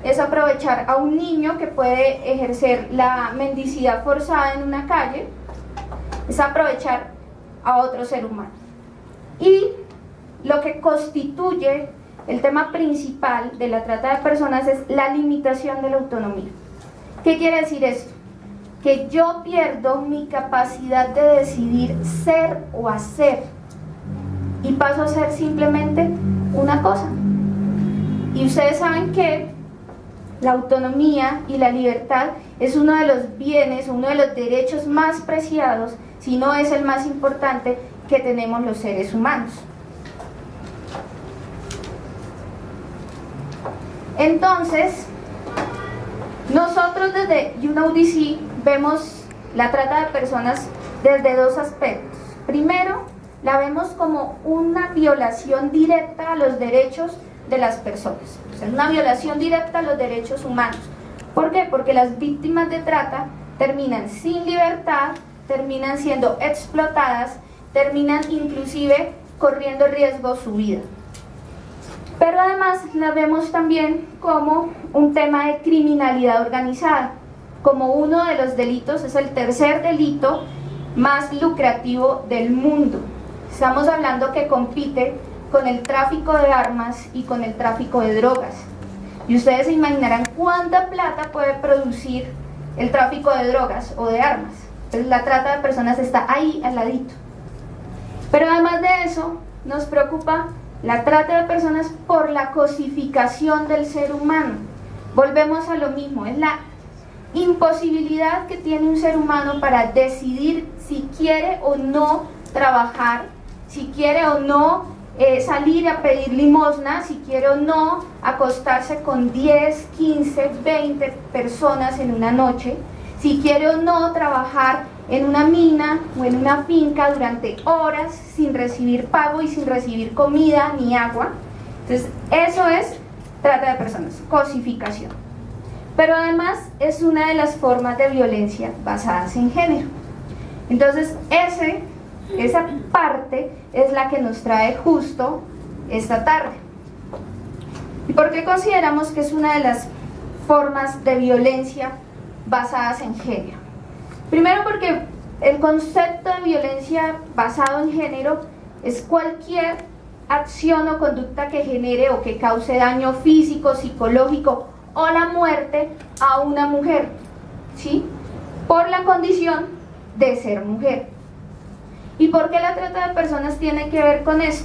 es aprovechar a un niño que puede ejercer la mendicidad forzada en una calle, es aprovechar a otro ser humano. Y lo que constituye el tema principal de la trata de personas es la limitación de la autonomía. ¿Qué quiere decir esto? Que yo pierdo mi capacidad de decidir ser o hacer y paso a ser simplemente una cosa. Y ustedes saben que la autonomía y la libertad es uno de los bienes, uno de los derechos más preciados, si no es el más importante, que tenemos los seres humanos. Entonces, nosotros desde UNODC vemos la trata de personas desde dos aspectos. Primero, la vemos como una violación directa a los derechos de las personas. O sea, una violación directa a los derechos humanos. ¿Por qué? Porque las víctimas de trata terminan sin libertad, terminan siendo explotadas, terminan inclusive corriendo riesgo su vida. Pero además la vemos también como un tema de criminalidad organizada, como uno de los delitos, es el tercer delito más lucrativo del mundo. Estamos hablando que compite con el tráfico de armas y con el tráfico de drogas. Y ustedes se imaginarán cuánta plata puede producir el tráfico de drogas o de armas. Entonces la trata de personas está ahí al ladito. Pero además de eso, nos preocupa la trata de personas por la cosificación del ser humano. Volvemos a lo mismo, es la imposibilidad que tiene un ser humano para decidir si quiere o no trabajar, si quiere o no salir a pedir limosna, si quiere o no acostarse con 10, 15, 20 personas en una noche, si quiere o no trabajar en una mina o en una finca durante horas sin recibir pago y sin recibir comida ni agua. Entonces eso es trata de personas, cosificación. Pero además es una de las formas de violencia basadas en género. Entonces esa parte es la que nos trae justo esta tarde. ¿Y por qué consideramos que es una de las formas de violencia basadas en género? Primero porque el concepto de violencia basado en género es cualquier acción o conducta que genere o que cause daño físico, psicológico o la muerte a una mujer, ¿sí? Por la condición de ser mujer. ¿Y por qué la trata de personas tiene que ver con esto?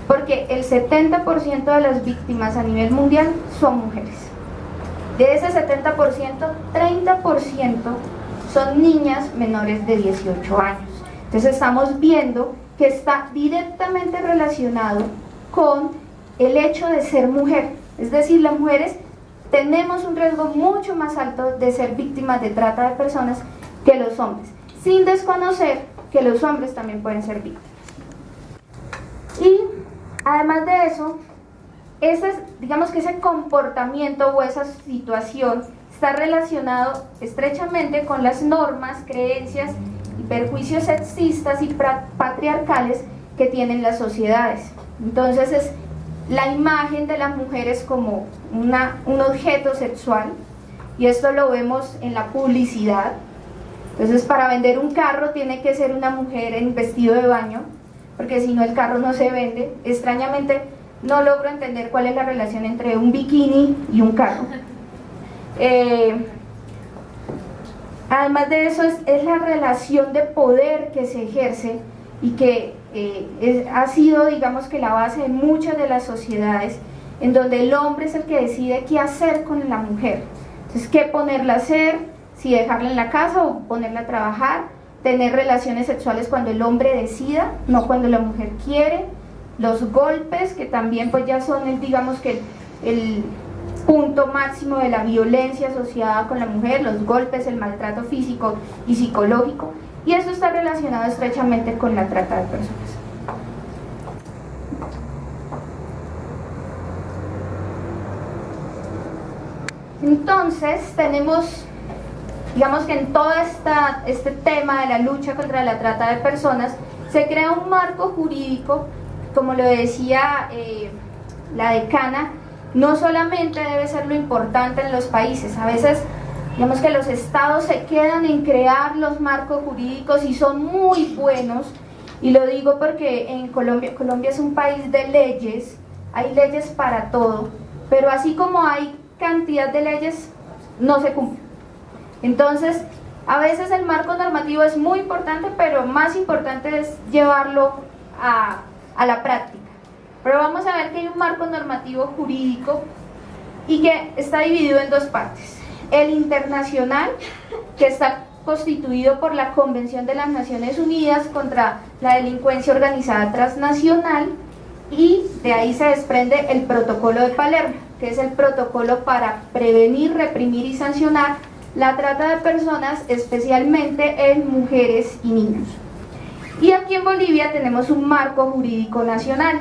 Porque el 70% de las víctimas a nivel mundial son mujeres. De ese 70%, 30% son niñas menores de 18 años. Entonces estamos viendo que está directamente relacionado con el hecho de ser mujer. Es decir, las mujeres tenemos un riesgo mucho más alto de ser víctimas de trata de personas que los hombres, sin desconocer que los hombres también pueden ser víctimas. Y además de eso, digamos que ese comportamiento o esa situación está relacionado estrechamente con las normas, creencias y perjuicios sexistas y patriarcales que tienen las sociedades. Entonces es la imagen de las mujeres como un objeto sexual, y esto lo vemos en la publicidad. Entonces para vender un carro tiene que ser una mujer en vestido de baño, porque si no el carro no se vende. Extrañamente no logro entender cuál es la relación entre un bikini y un carro. Además de eso es la relación de poder que se ejerce y que ha sido, digamos, que la base de muchas de las sociedades, en donde el hombre es el que decide qué hacer con la mujer. Entonces, qué ponerla a hacer, si dejarla en la casa o ponerla a trabajar, tener relaciones sexuales cuando el hombre decida, no cuando la mujer quiere, los golpes, que también pues ya son digamos que el punto máximo de la violencia asociada con la mujer, los golpes, el maltrato físico y psicológico, y eso está relacionado estrechamente con la trata de personas. Entonces tenemos, digamos que en todo este tema de la lucha contra la trata de personas, se crea un marco jurídico, como lo decía la decana. No solamente debe ser lo importante en los países, a veces digamos que los estados se quedan en crear los marcos jurídicos y son muy buenos, y lo digo porque en Colombia es un país de leyes, hay leyes para todo, pero así como hay cantidad de leyes, no se cumplen. Entonces, a veces el marco normativo es muy importante, pero más importante es llevarlo a la práctica. Pero vamos a ver que hay un marco normativo jurídico y que está dividido en dos partes. El internacional, que está constituido por la Convención de las Naciones Unidas contra la Delincuencia Organizada Transnacional, y de ahí se desprende el Protocolo de Palermo, que es el protocolo para prevenir, reprimir y sancionar la trata de personas, especialmente en mujeres y niños. Y aquí en Bolivia tenemos un marco jurídico nacional,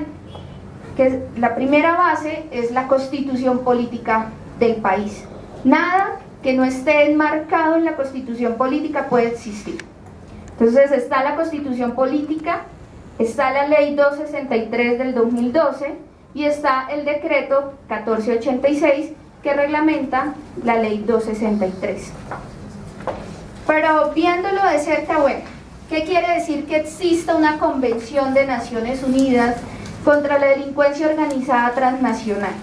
que la primera base es la Constitución Política del país. Nada que no esté enmarcado en la Constitución Política puede existir. Entonces está la Constitución Política, está la Ley 263 del 2012 y está el Decreto 1486 que reglamenta la Ley 263. Pero viéndolo de cerca, bueno, ¿qué quiere decir que exista una Convención de Naciones Unidas contra la Delincuencia Organizada Transnacional?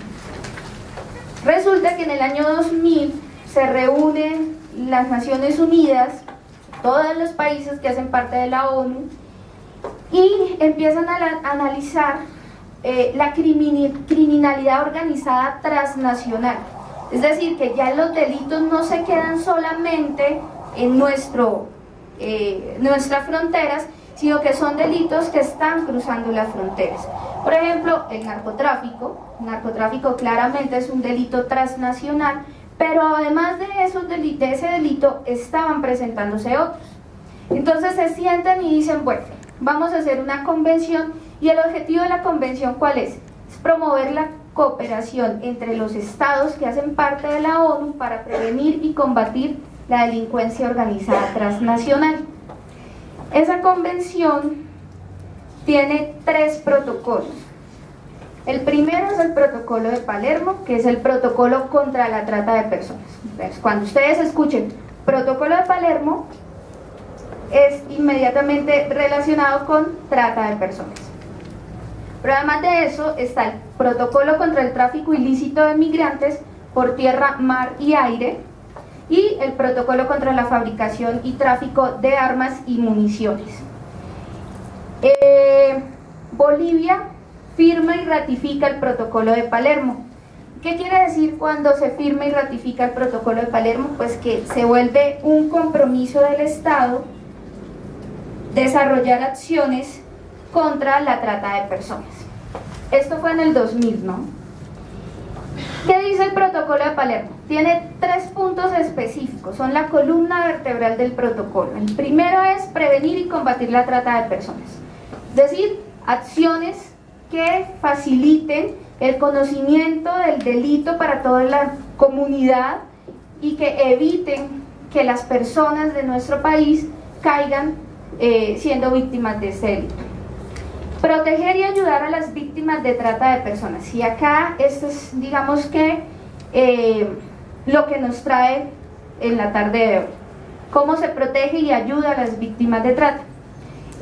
Resulta que en el año 2000 se reúnen las Naciones Unidas, todos los países que hacen parte de la ONU, y empiezan a analizar la criminalidad organizada transnacional. Es decir, que ya los delitos no se quedan solamente en nuestras fronteras, sino que son delitos que están cruzando las fronteras. Por ejemplo, el narcotráfico. El narcotráfico claramente es un delito transnacional, pero además de ese delito estaban presentándose otros. Entonces se sientan y dicen, bueno, vamos a hacer una convención, y el objetivo de la convención, ¿cuál es? Es promover la cooperación entre los estados que hacen parte de la ONU para prevenir y combatir la delincuencia organizada transnacional. Esa convención tiene 3 protocolos. El primero es el Protocolo de Palermo, que es el protocolo contra la trata de personas. Entonces, cuando ustedes escuchen Protocolo de Palermo, es inmediatamente relacionado con trata de personas. Pero además de eso está el Protocolo contra el tráfico ilícito de migrantes por tierra, mar y aire, y el Protocolo contra la fabricación y tráfico de armas y municiones. Bolivia firma y ratifica el Protocolo de Palermo. ¿Qué quiere decir cuando se firma y ratifica el Protocolo de Palermo? Pues que se vuelve un compromiso del Estado desarrollar acciones contra la trata de personas. Esto fue en el 2000, ¿no? ¿Qué dice el Protocolo de Palermo? Tiene 3 puntos específicos, son la columna vertebral del protocolo. El primero es prevenir y combatir la trata de personas, es decir, acciones que faciliten el conocimiento del delito para toda la comunidad y que eviten que las personas de nuestro país caigan siendo víctimas de este delito. Proteger y ayudar a las víctimas de trata de personas. Y acá esto es, digamos que, lo que nos trae en la tarde de hoy. Cómo se protege y ayuda a las víctimas de trata.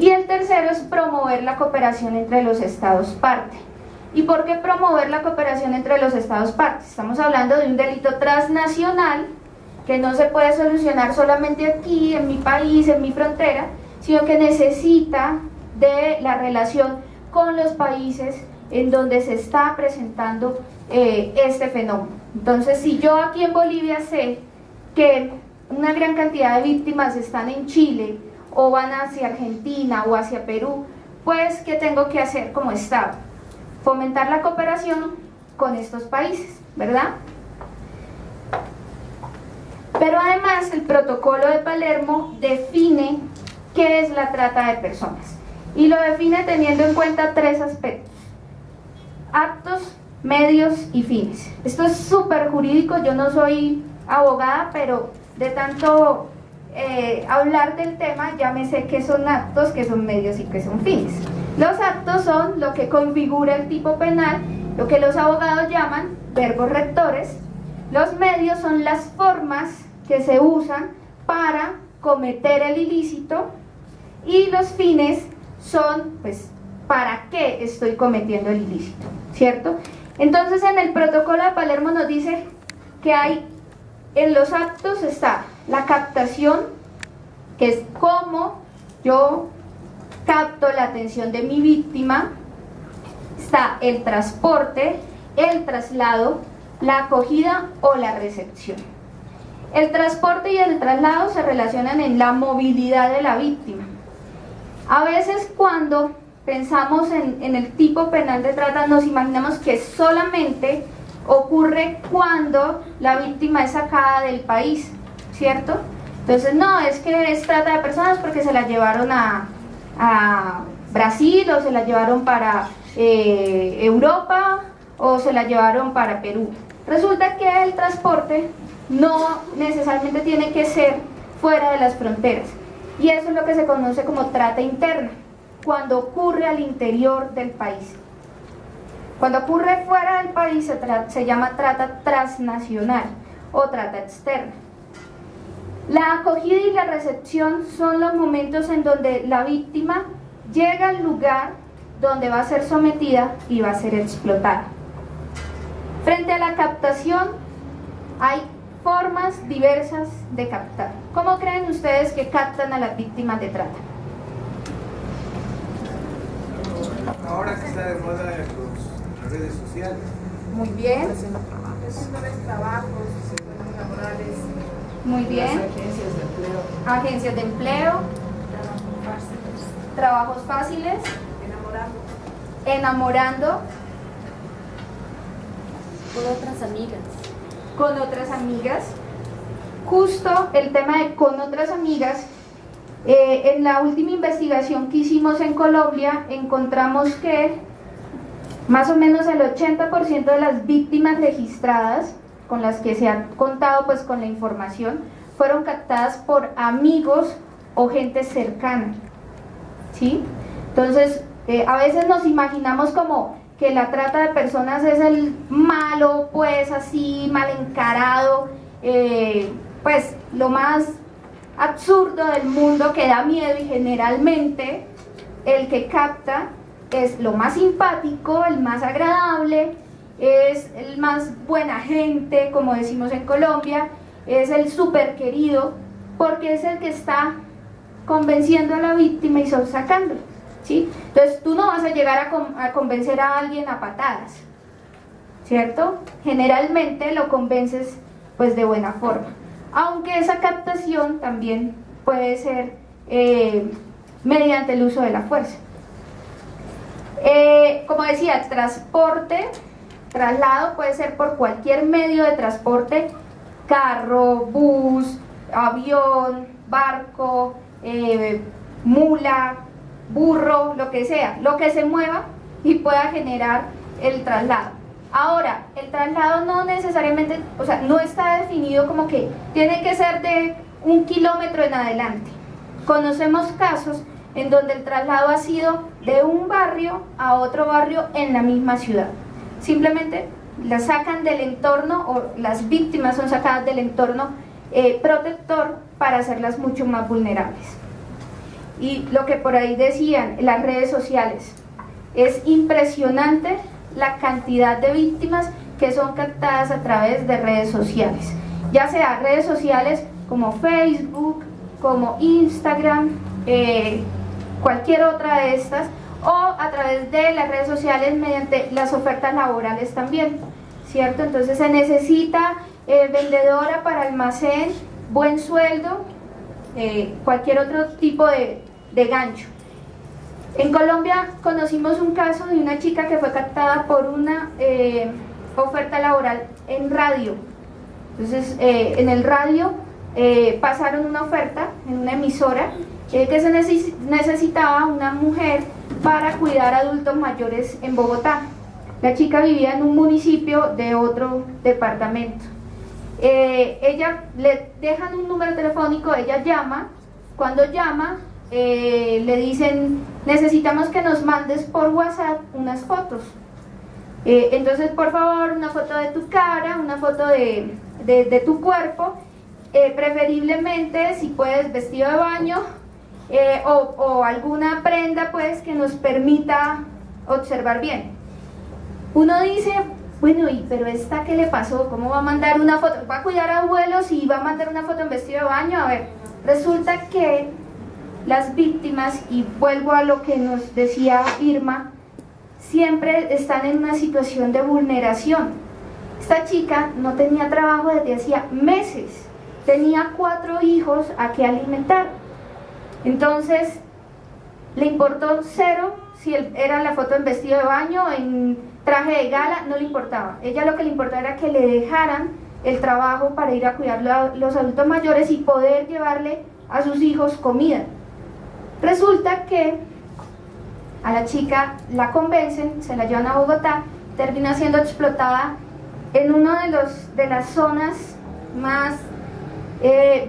Y el tercero es promover la cooperación entre los estados parte. ¿Y por qué promover la cooperación entre los estados parte? Estamos hablando de un delito transnacional que no se puede solucionar solamente aquí, en mi país, en mi frontera, sino que necesita de la relación con los países en donde se está presentando este fenómeno. Entonces, si yo aquí en Bolivia sé que una gran cantidad de víctimas están en Chile o van hacia Argentina o hacia Perú, pues ¿qué tengo que hacer como Estado? Fomentar la cooperación con estos países, ¿verdad? Pero además el Protocolo de Palermo define qué es la trata de personas y lo define teniendo en cuenta 3 aspectos: actos, medios y fines. Esto es súper jurídico, yo no soy abogada, pero de tanto hablar del tema ya me sé qué son actos, qué son medios y qué son fines. Los actos son lo que configura el tipo penal, lo que los abogados llaman verbos rectores. Los medios son las formas que se usan para cometer el ilícito, y los fines son, pues, ¿para qué estoy cometiendo el ilícito? ¿cierto? Entonces en el protocolo de Palermo nos dice que en los actos está la captación, que es cómo yo capto la atención de mi víctima, está el transporte, el traslado, la acogida o la recepción. El transporte y el traslado se relacionan en la movilidad de la víctima. A veces cuando pensamos en el tipo penal de trata nos imaginamos que solamente ocurre cuando la víctima es sacada del país, ¿cierto? Entonces no, es que es trata de personas porque se la llevaron a Brasil o se la llevaron para Europa o se la llevaron para Perú. Resulta que el transporte no necesariamente tiene que ser fuera de las fronteras y eso es lo que se conoce como trata interna, cuando ocurre al interior del país. Cuando ocurre fuera del país se llama trata transnacional o trata externa. La acogida y la recepción son los momentos en donde la víctima llega al lugar donde va a ser sometida y va a ser explotada. Frente a la captación, hay formas diversas de captar. ¿Cómo creen ustedes que captan a las víctimas de trata? Ahora que está de moda en las redes sociales. Muy bien. Haciéndoles trabajos laborales. Muy bien. Agencias de empleo. Agencias de empleo. Trabajos fáciles. Enamorando. Con otras amigas. Con otras amigas. Justo el tema de con otras amigas, en la última investigación que hicimos en Colombia, encontramos que más o menos el 80% de las víctimas registradas, con las que se ha contado pues con la información, fueron captadas por amigos o gente cercana, ¿sí? Entonces, a veces nos imaginamos como que la trata de personas es el malo, pues así, mal encarado, pues lo más absurdo del mundo que da miedo, y generalmente el que capta es lo más simpático, el más agradable, es el más buena gente, como decimos en Colombia, es el súper querido, porque es el que está convenciendo a la víctima y sacándolo, ¿sí? Entonces tú no vas a llegar a convencer a alguien a patadas, ¿cierto? Generalmente lo convences pues de buena forma, aunque esa captación también puede ser mediante el uso de la fuerza. Como decía, transporte, traslado puede ser por cualquier medio de transporte, carro, bus, avión, barco, mula, burro, lo que sea, lo que se mueva y pueda generar el traslado. Ahora, el traslado no necesariamente, o sea, no está definido como que tiene que ser de 1 kilómetro en adelante. Conocemos casos en donde el traslado ha sido de un barrio a otro barrio en la misma ciudad. Simplemente la sacan del entorno, o las víctimas son sacadas del entorno protector para hacerlas mucho más vulnerables. Y lo que por ahí decían, las redes sociales, es impresionante la cantidad de víctimas que son captadas a través de redes sociales, ya sea redes sociales como Facebook, como Instagram, cualquier otra de estas, o a través de las redes sociales mediante las ofertas laborales también, ¿cierto? Entonces se necesita vendedora para almacén, buen sueldo, cualquier otro tipo de gancho. En Colombia conocimos un caso de una chica que fue captada por una oferta laboral en radio. Entonces en el radio pasaron una oferta en una emisora que se necesitaba una mujer para cuidar a adultos mayores en Bogotá. La chica vivía en un municipio de otro departamento. Ella le dejan un número telefónico, ella llama. Cuando llama le dicen: necesitamos que nos mandes por WhatsApp unas fotos. Entonces, por favor, una foto de tu cara, una foto de tu cuerpo, preferiblemente, si puedes, vestido de baño, o alguna prenda pues que nos permita observar bien. uno dice, bueno, pero esta qué le pasó, ¿cómo va a mandar una foto? ¿Va a cuidar a abuelos y va a mandar una foto en vestido de baño? A ver, resulta que las víctimas, y vuelvo a lo que nos decía Irma, siempre están en una situación de vulneración. Esta chica no tenía trabajo desde hacía meses, tenía 4 hijos a que alimentar, entonces le importó cero si era la foto en vestido de baño, en traje de gala, no le importaba. Ella lo que le importaba era que le dejaran el trabajo para ir a cuidar a los adultos mayores y poder llevarle a sus hijos comida. Resulta que a la chica la convencen, se la llevan a Bogotá, termina siendo explotada en una de las zonas más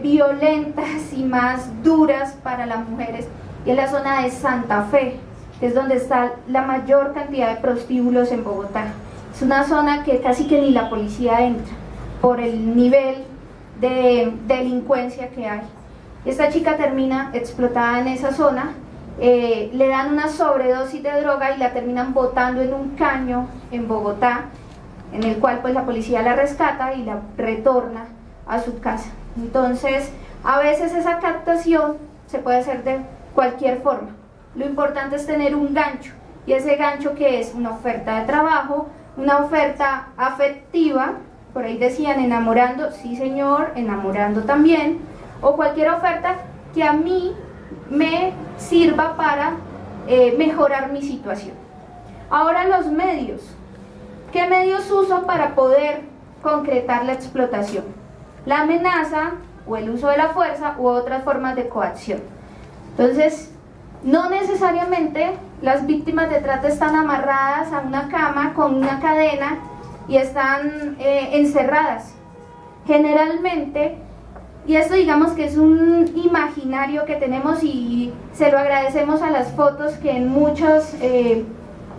violentas y más duras para las mujeres, y es la zona de Santa Fe, que es donde está la mayor cantidad de prostíbulos en Bogotá. Es una zona que casi que ni la policía entra por el nivel de delincuencia que hay. Esta chica termina explotada en esa zona, le dan una sobredosis de droga y la terminan botando en un caño en Bogotá, en el cual pues la policía la rescata y la retorna a su casa. Entonces, a veces esa captación se puede hacer de cualquier forma. Lo importante es tener un gancho, y ese gancho que es una oferta de trabajo, una oferta afectiva, por ahí decían enamorando, sí señor, enamorando también, o cualquier oferta que a mí me sirva para mejorar mi situación. Ahora los medios. ¿Qué medios uso para poder concretar la explotación? La amenaza o el uso de la fuerza u otras formas de coacción. Entonces, no necesariamente las víctimas de trata están amarradas a una cama con una cadena y están encerradas. Generalmente, y esto digamos que es un imaginario que tenemos y se lo agradecemos a las fotos que en muchos,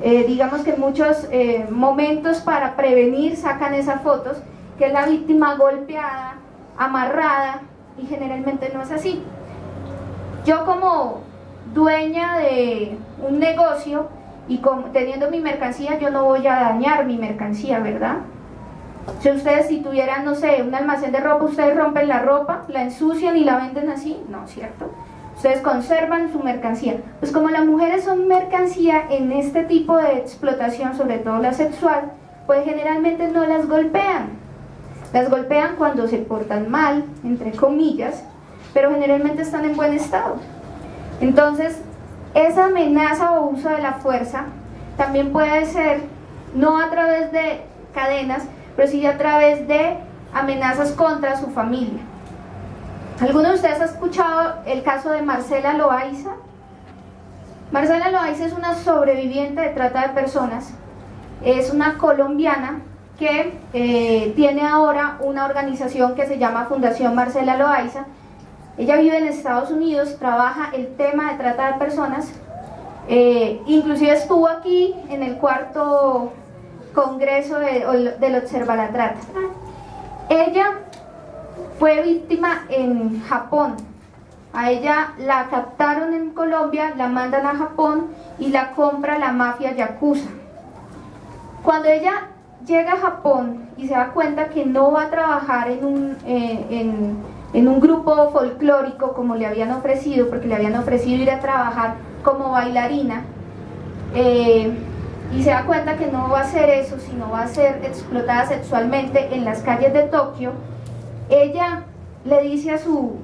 digamos que en muchos momentos para prevenir sacan esas fotos, que es la víctima golpeada, amarrada, y generalmente no es así. Yo como dueña de un negocio y teniendo mi mercancía, yo no voy a dañar mi mercancía, ¿verdad? Si ustedes tuvieran, no sé, un almacén de ropa, ustedes rompen la ropa, la ensucian y la venden así, no, ¿cierto? Ustedes conservan su mercancía. Pues como las mujeres son mercancía en este tipo de explotación, sobre todo la sexual, pues generalmente no las golpean. Las golpean cuando se portan mal, entre comillas, pero generalmente están en buen estado. Entonces, esa amenaza o uso de la fuerza también puede ser, no a través de cadenas, pero sí a través de amenazas contra su familia. ¿Alguno de ustedes ha escuchado el caso de Marcela Loaiza? Marcela Loaiza es una sobreviviente de trata de personas, es una colombiana que tiene ahora una organización que se llama Fundación Marcela Loaiza. Ella vive en Estados Unidos, trabaja el tema de trata de personas, inclusive estuvo aquí en el 4º Congreso del Observa la Trata. Ella fue víctima en Japón. A ella la captaron en Colombia, la mandan a Japón y la compra la mafia yakuza. Cuando ella llega a Japón y se da cuenta que no va a trabajar en un grupo folclórico como le habían ofrecido, porque le habían ofrecido ir a trabajar como bailarina, y se da cuenta que no va a hacer eso, sino va a ser explotada sexualmente en las calles de Tokio, ella le dice a su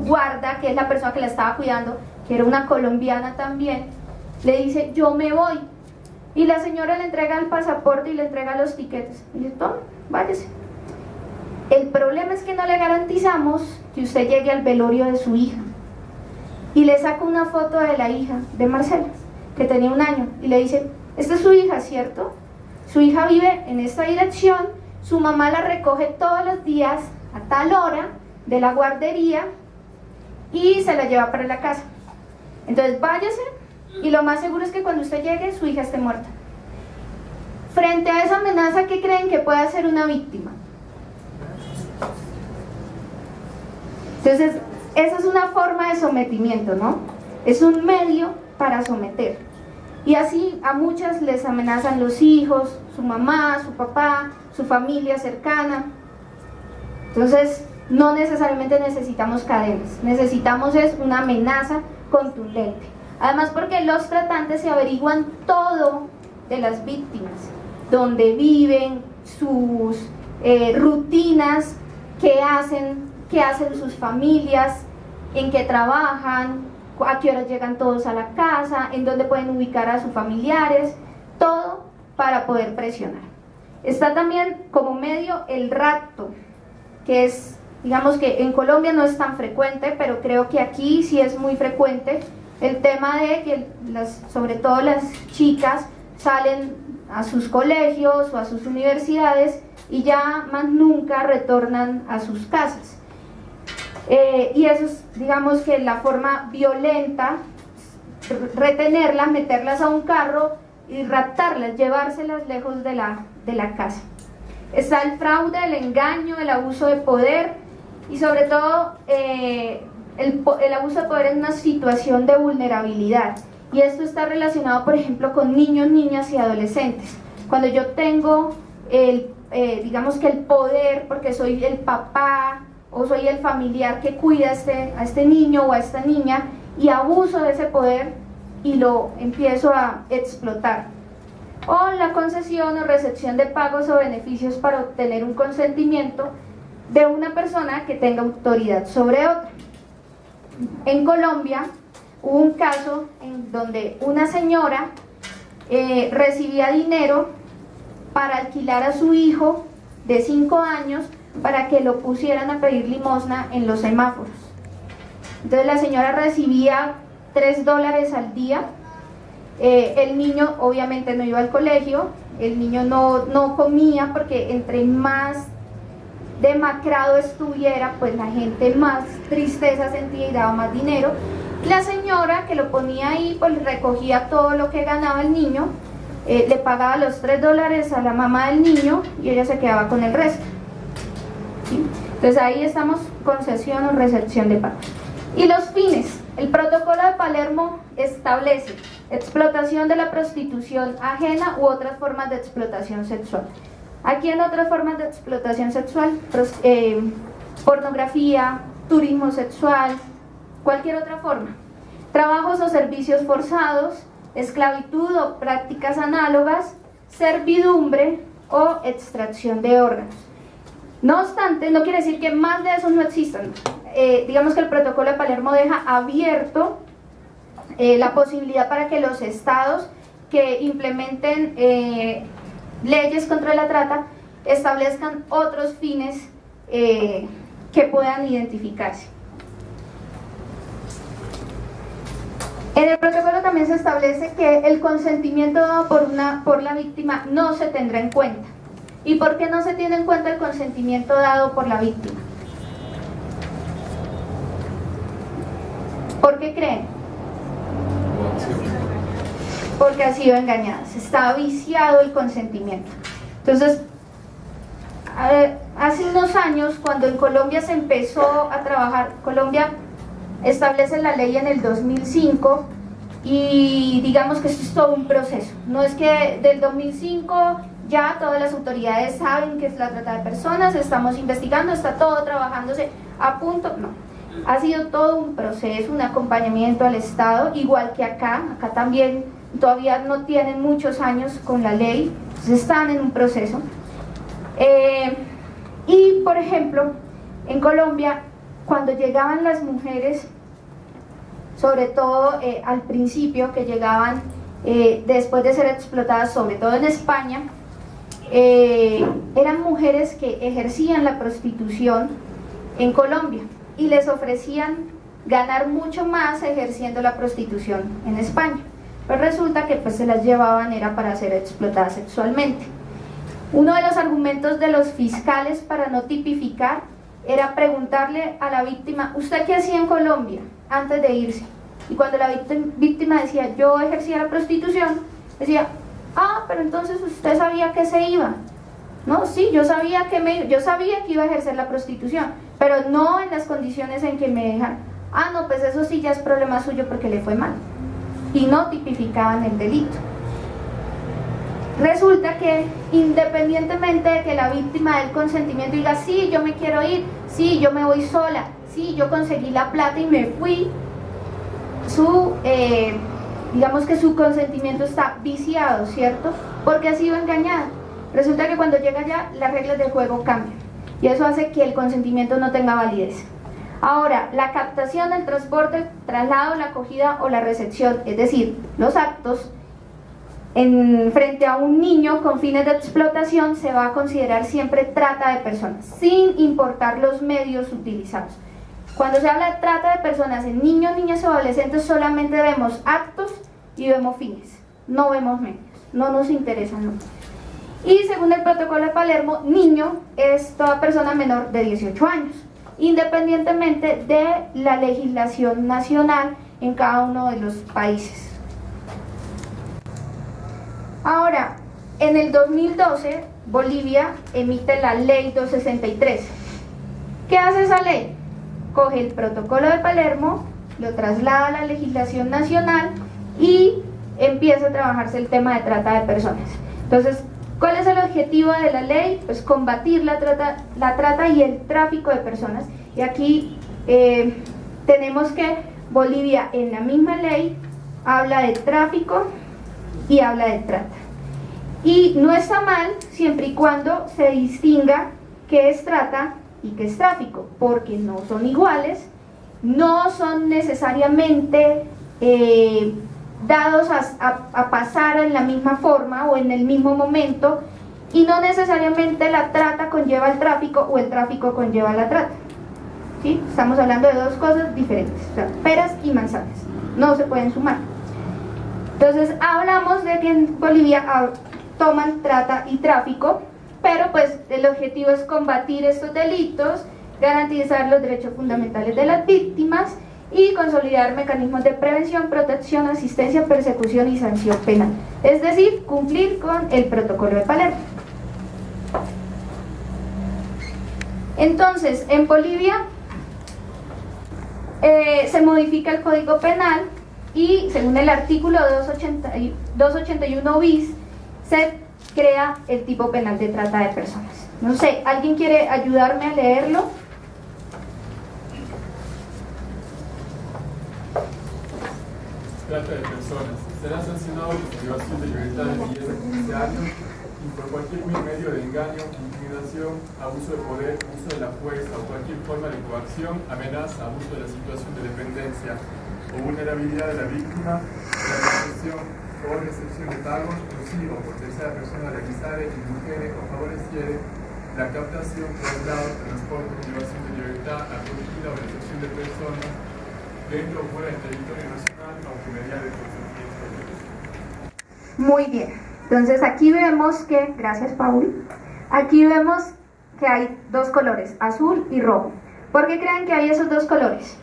guarda, que es la persona que la estaba cuidando, que era una colombiana también, le dice, yo me voy. Y la señora le entrega el pasaporte y le entrega los tiquetes. Y dice, toma, váyase. El problema es que no le garantizamos que usted llegue al velorio de su hija. Y le saca una foto de la hija de Marcela, que tenía 1 año, y le dice, esta es su hija, ¿cierto? Su hija vive en esta dirección, su mamá la recoge todos los días a tal hora de la guardería y se la lleva para la casa. Entonces váyase, y lo más seguro es que cuando usted llegue, su hija esté muerta. Frente a esa amenaza, ¿qué creen que puede hacer una víctima? Entonces, esa es una forma de sometimiento, ¿no? Es un medio para someter. Y así a muchas les amenazan los hijos, su mamá, su papá, su familia cercana. Entonces, no necesariamente necesitamos cadenas, necesitamos es una amenaza contundente. Además, porque los tratantes se averiguan todo de las víctimas, dónde viven, sus rutinas, qué hacen sus familias, en qué trabajan, a qué horas llegan todos a la casa, en dónde pueden ubicar a sus familiares, todo para poder presionar. Está también como medio el rapto, que es, digamos que en Colombia no es tan frecuente, pero creo que aquí sí es muy frecuente, el tema de que sobre todo las chicas salen a sus colegios o a sus universidades y ya más nunca retornan a sus casas. Y eso es, digamos que la forma violenta, retenerlas, meterlas a un carro y raptarlas, llevárselas lejos de la casa. Está el fraude, el engaño, el abuso de poder y sobre todo el abuso de poder en una situación de vulnerabilidad. Y esto está relacionado, por ejemplo, con niños, niñas y adolescentes. Cuando yo tengo digamos que el poder, porque soy el papá o soy el familiar que cuida a este niño o a esta niña y abuso de ese poder y lo empiezo a explotar. O la concesión o recepción de pagos o beneficios para obtener un consentimiento de una persona que tenga autoridad sobre otra. En Colombia hubo un caso en donde una señora recibía dinero para alquilar a su hijo de 5 años para que lo pusieran a pedir limosna en los semáforos. Entonces la señora recibía $3 al día. El niño obviamente no iba al colegio, el niño no comía porque entre más demacrado estuviera, pues la gente más tristeza sentía y daba más dinero. La señora que lo ponía ahí, pues recogía todo lo que ganaba el niño, le pagaba los $3 a la mamá del niño y ella se quedaba con el resto. ¿Sí? Entonces ahí estamos, concesión o recepción de pagos. Y los fines. El protocolo de Palermo establece explotación de la prostitución ajena u otras formas de explotación sexual. Aquí en otras formas de explotación sexual, pornografía, turismo sexual, cualquier otra forma. Trabajos o servicios forzados, esclavitud o prácticas análogas, servidumbre o extracción de órganos. No obstante, no quiere decir que más de esos no existan. Digamos que el protocolo de Palermo deja abierto la posibilidad para que los estados que implementen leyes contra la trata establezcan otros fines que puedan identificarse. En el protocolo también se establece que el consentimiento dado por la víctima no se tendrá en cuenta. ¿Y por qué no se tiene en cuenta el consentimiento dado por la víctima? ¿Por qué creen? Porque ha sido engañada, está viciado el consentimiento. Entonces, hace unos años, cuando en Colombia se empezó a trabajar, Colombia establece la ley en el 2005 y digamos que esto es todo un proceso. No es que del 2005 ya todas las autoridades saben que es la trata de personas, estamos investigando, está todo trabajándose a punto, no. Ha sido todo un proceso, un acompañamiento al Estado, igual que acá también todavía no tienen muchos años con la ley, entonces están en un proceso. Y por ejemplo, en Colombia, cuando llegaban las mujeres, sobre todo al principio que llegaban después de ser explotadas, sobre todo en España, eran mujeres que ejercían la prostitución en Colombia y les ofrecían ganar mucho más ejerciendo la prostitución en España. Pues resulta que pues se las llevaban era para ser explotadas sexualmente. Uno de los argumentos de los fiscales para no tipificar era preguntarle a la víctima, ¿usted qué hacía en Colombia antes de irse? Y cuando la víctima decía, yo ejercía la prostitución, decía, pero entonces usted sabía que se iba. No, sí, yo sabía que iba a ejercer la prostitución, pero no en las condiciones en que me dejan. No, pues eso sí ya es problema suyo porque le fue mal. y no tipificaban el delito. Resulta que independientemente de que la víctima del consentimiento diga sí, yo me quiero ir, sí, yo me voy sola, sí, yo conseguí la plata y me fui, digamos que su consentimiento está viciado, ¿cierto? Porque ha sido engañada. Resulta que cuando llega allá, las reglas del juego cambian y eso hace que el consentimiento no tenga validez. Ahora, la captación, el transporte, el traslado, la acogida o la recepción, es decir, los actos frente a un niño con fines de explotación, se va a considerar siempre trata de personas, sin importar los medios utilizados. Cuando se habla de trata de personas en niños, niñas o adolescentes, solamente vemos actos y vemos fines, no vemos medios, no nos interesan los medios. Y según el protocolo de Palermo, niño es toda persona menor de 18 años, independientemente de la legislación nacional en cada uno de los países. Ahora, en el 2012, Bolivia emite la Ley 263. ¿Qué hace esa ley? Coge el protocolo de Palermo, lo traslada a la legislación nacional y empieza a trabajarse el tema de trata de personas. Entonces, ¿cuál es el objetivo de la ley? Pues combatir la trata y el tráfico de personas. Y aquí tenemos que Bolivia en la misma ley habla de tráfico y habla de trata. Y no está mal siempre y cuando se distinga qué es trata y qué es tráfico, porque no son iguales, no son necesariamente dados a pasar en la misma forma o en el mismo momento, y no necesariamente la trata conlleva el tráfico o el tráfico conlleva la trata. ¿Sí? Estamos hablando de dos cosas diferentes, o sea, peras y manzanas, no se pueden sumar. Entonces hablamos de que en Bolivia toman trata y tráfico, pero pues el objetivo es combatir estos delitos, garantizar los derechos fundamentales de las víctimas y consolidar mecanismos de prevención, protección, asistencia, persecución y sanción penal, es decir, cumplir con el protocolo de Palermo. Entonces, en Bolivia se modifica el Código Penal y según el artículo 281 bis se crea el tipo penal de trata de personas. No sé, ¿alguien quiere ayudarme a leerlo? Trata de personas. Será sancionado por privación de libertad de 10 a 15 años y por cualquier medio de engaño, intimidación, abuso de poder, uso de la fuerza o cualquier forma de coacción, amenaza, abuso de la situación de dependencia o vulnerabilidad de la víctima, la recepción o recepción de pagos, o por tercera persona realizare, indujere o favoreciere la captación, traslado, transporte, privación de libertad, acogida o recepción de personas dentro o fuera del territorio nacional, aunque mediante consentimiento. Muy bien, entonces aquí vemos que, gracias Paul, aquí vemos que hay dos colores, azul y rojo. ¿Por qué creen que hay esos dos colores?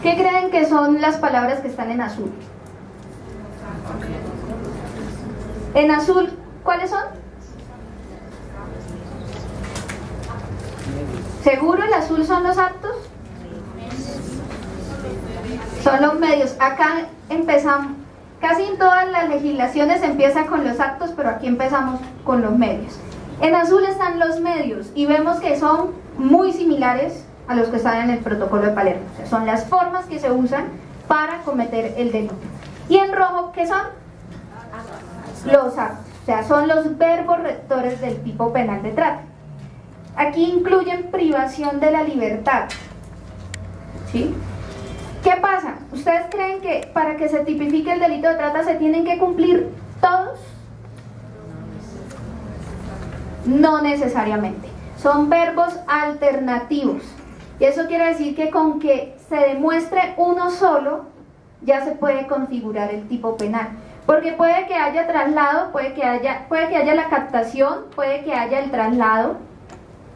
¿Qué creen que son las palabras que están en azul? En azul, ¿cuáles son? ¿Seguro el azul son los actos? Son los medios. Acá empezamos, casi en todas las legislaciones empieza con los actos, pero aquí empezamos con los medios. En azul están los medios y vemos que son muy similares a los que están en el protocolo de Palermo. O sea, son las formas que se usan para cometer el delito. Y en rojo, ¿qué son? Los actos. O sea, son los verbos rectores del tipo penal de trata. Aquí incluyen privación de la libertad. ¿Sí? ¿Qué pasa? ¿Ustedes creen que para que se tipifique el delito de trata se tienen que cumplir todos? No necesariamente. Son verbos alternativos. Y eso quiere decir que con que se demuestre uno solo, ya se puede configurar el tipo penal. Porque puede que haya traslado, puede que haya la captación, puede que haya el traslado,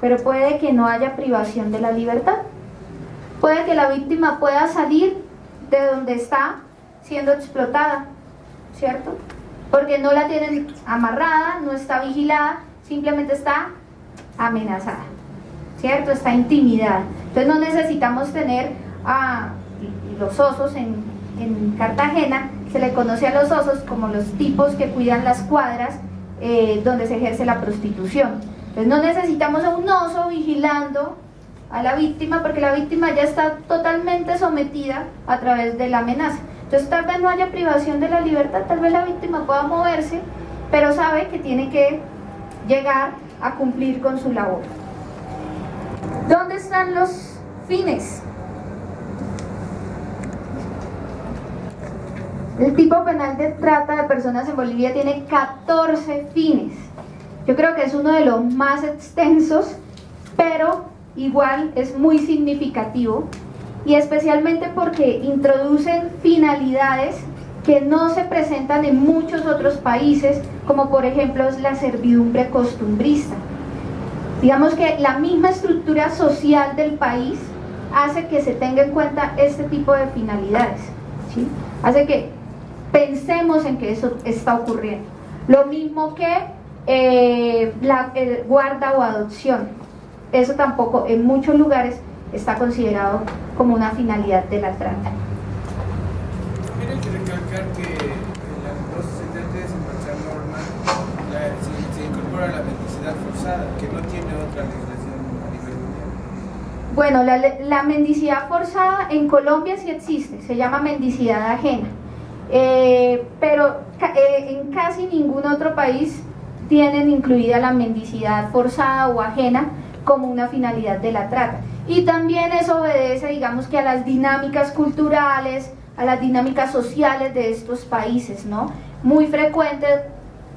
pero puede que no haya privación de la libertad. Puede que la víctima pueda salir de donde está siendo explotada, ¿cierto? Porque no la tienen amarrada, no está vigilada, simplemente está amenazada, ¿cierto? Está intimidada. Entonces no necesitamos tener a los osos en Cartagena, se le conoce a los osos como los tipos que cuidan las cuadras donde se ejerce la prostitución. Entonces no necesitamos a un oso vigilando a la víctima, porque la víctima ya está totalmente sometida a través de la amenaza. Entonces tal vez no haya privación de la libertad, tal vez la víctima pueda moverse, pero sabe que tiene que llegar a cumplir con su labor. ¿Dónde están los fines? El tipo penal de trata de personas en Bolivia tiene 14 fines. Yo creo que es uno de los más extensos, pero igual es muy significativo, y especialmente porque introducen finalidades que no se presentan en muchos otros países, como por ejemplo es la servidumbre costumbrista. Digamos que la misma estructura social del país hace que se tenga en cuenta este tipo de finalidades, ¿sí? Hace que pensemos en que eso está ocurriendo. Lo mismo que guarda o adopción. Eso tampoco en muchos lugares está considerado como una finalidad de la trata. También hay que recalcar que en la 263 en nuestra norma se incorpora la mendicidad forzada, que no tiene otra legislación a nivel mundial. Bueno, la mendicidad forzada en Colombia sí existe, se llama mendicidad ajena, pero en casi ningún otro país tienen incluida la mendicidad forzada o ajena como una finalidad de la trata. Y también eso obedece, digamos, que a las dinámicas culturales, a las dinámicas sociales de estos países, ¿no? Muy frecuente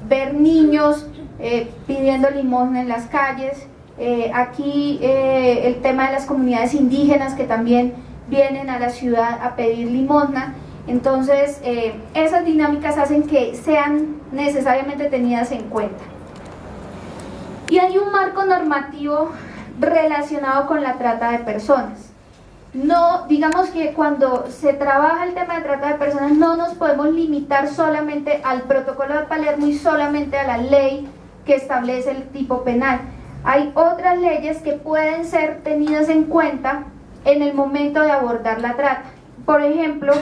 ver niños pidiendo limosna en las calles. Aquí el tema de las comunidades indígenas que también vienen a la ciudad a pedir limosna. Entonces esas dinámicas hacen que sean necesariamente tenidas en cuenta. Y hay un marco normativo relacionado con la trata de personas. No, digamos que cuando se trabaja el tema de trata de personas no nos podemos limitar solamente al protocolo de Palermo y solamente a la ley que establece el tipo penal. Hay otras leyes que pueden ser tenidas en cuenta en el momento de abordar la trata. Por ejemplo,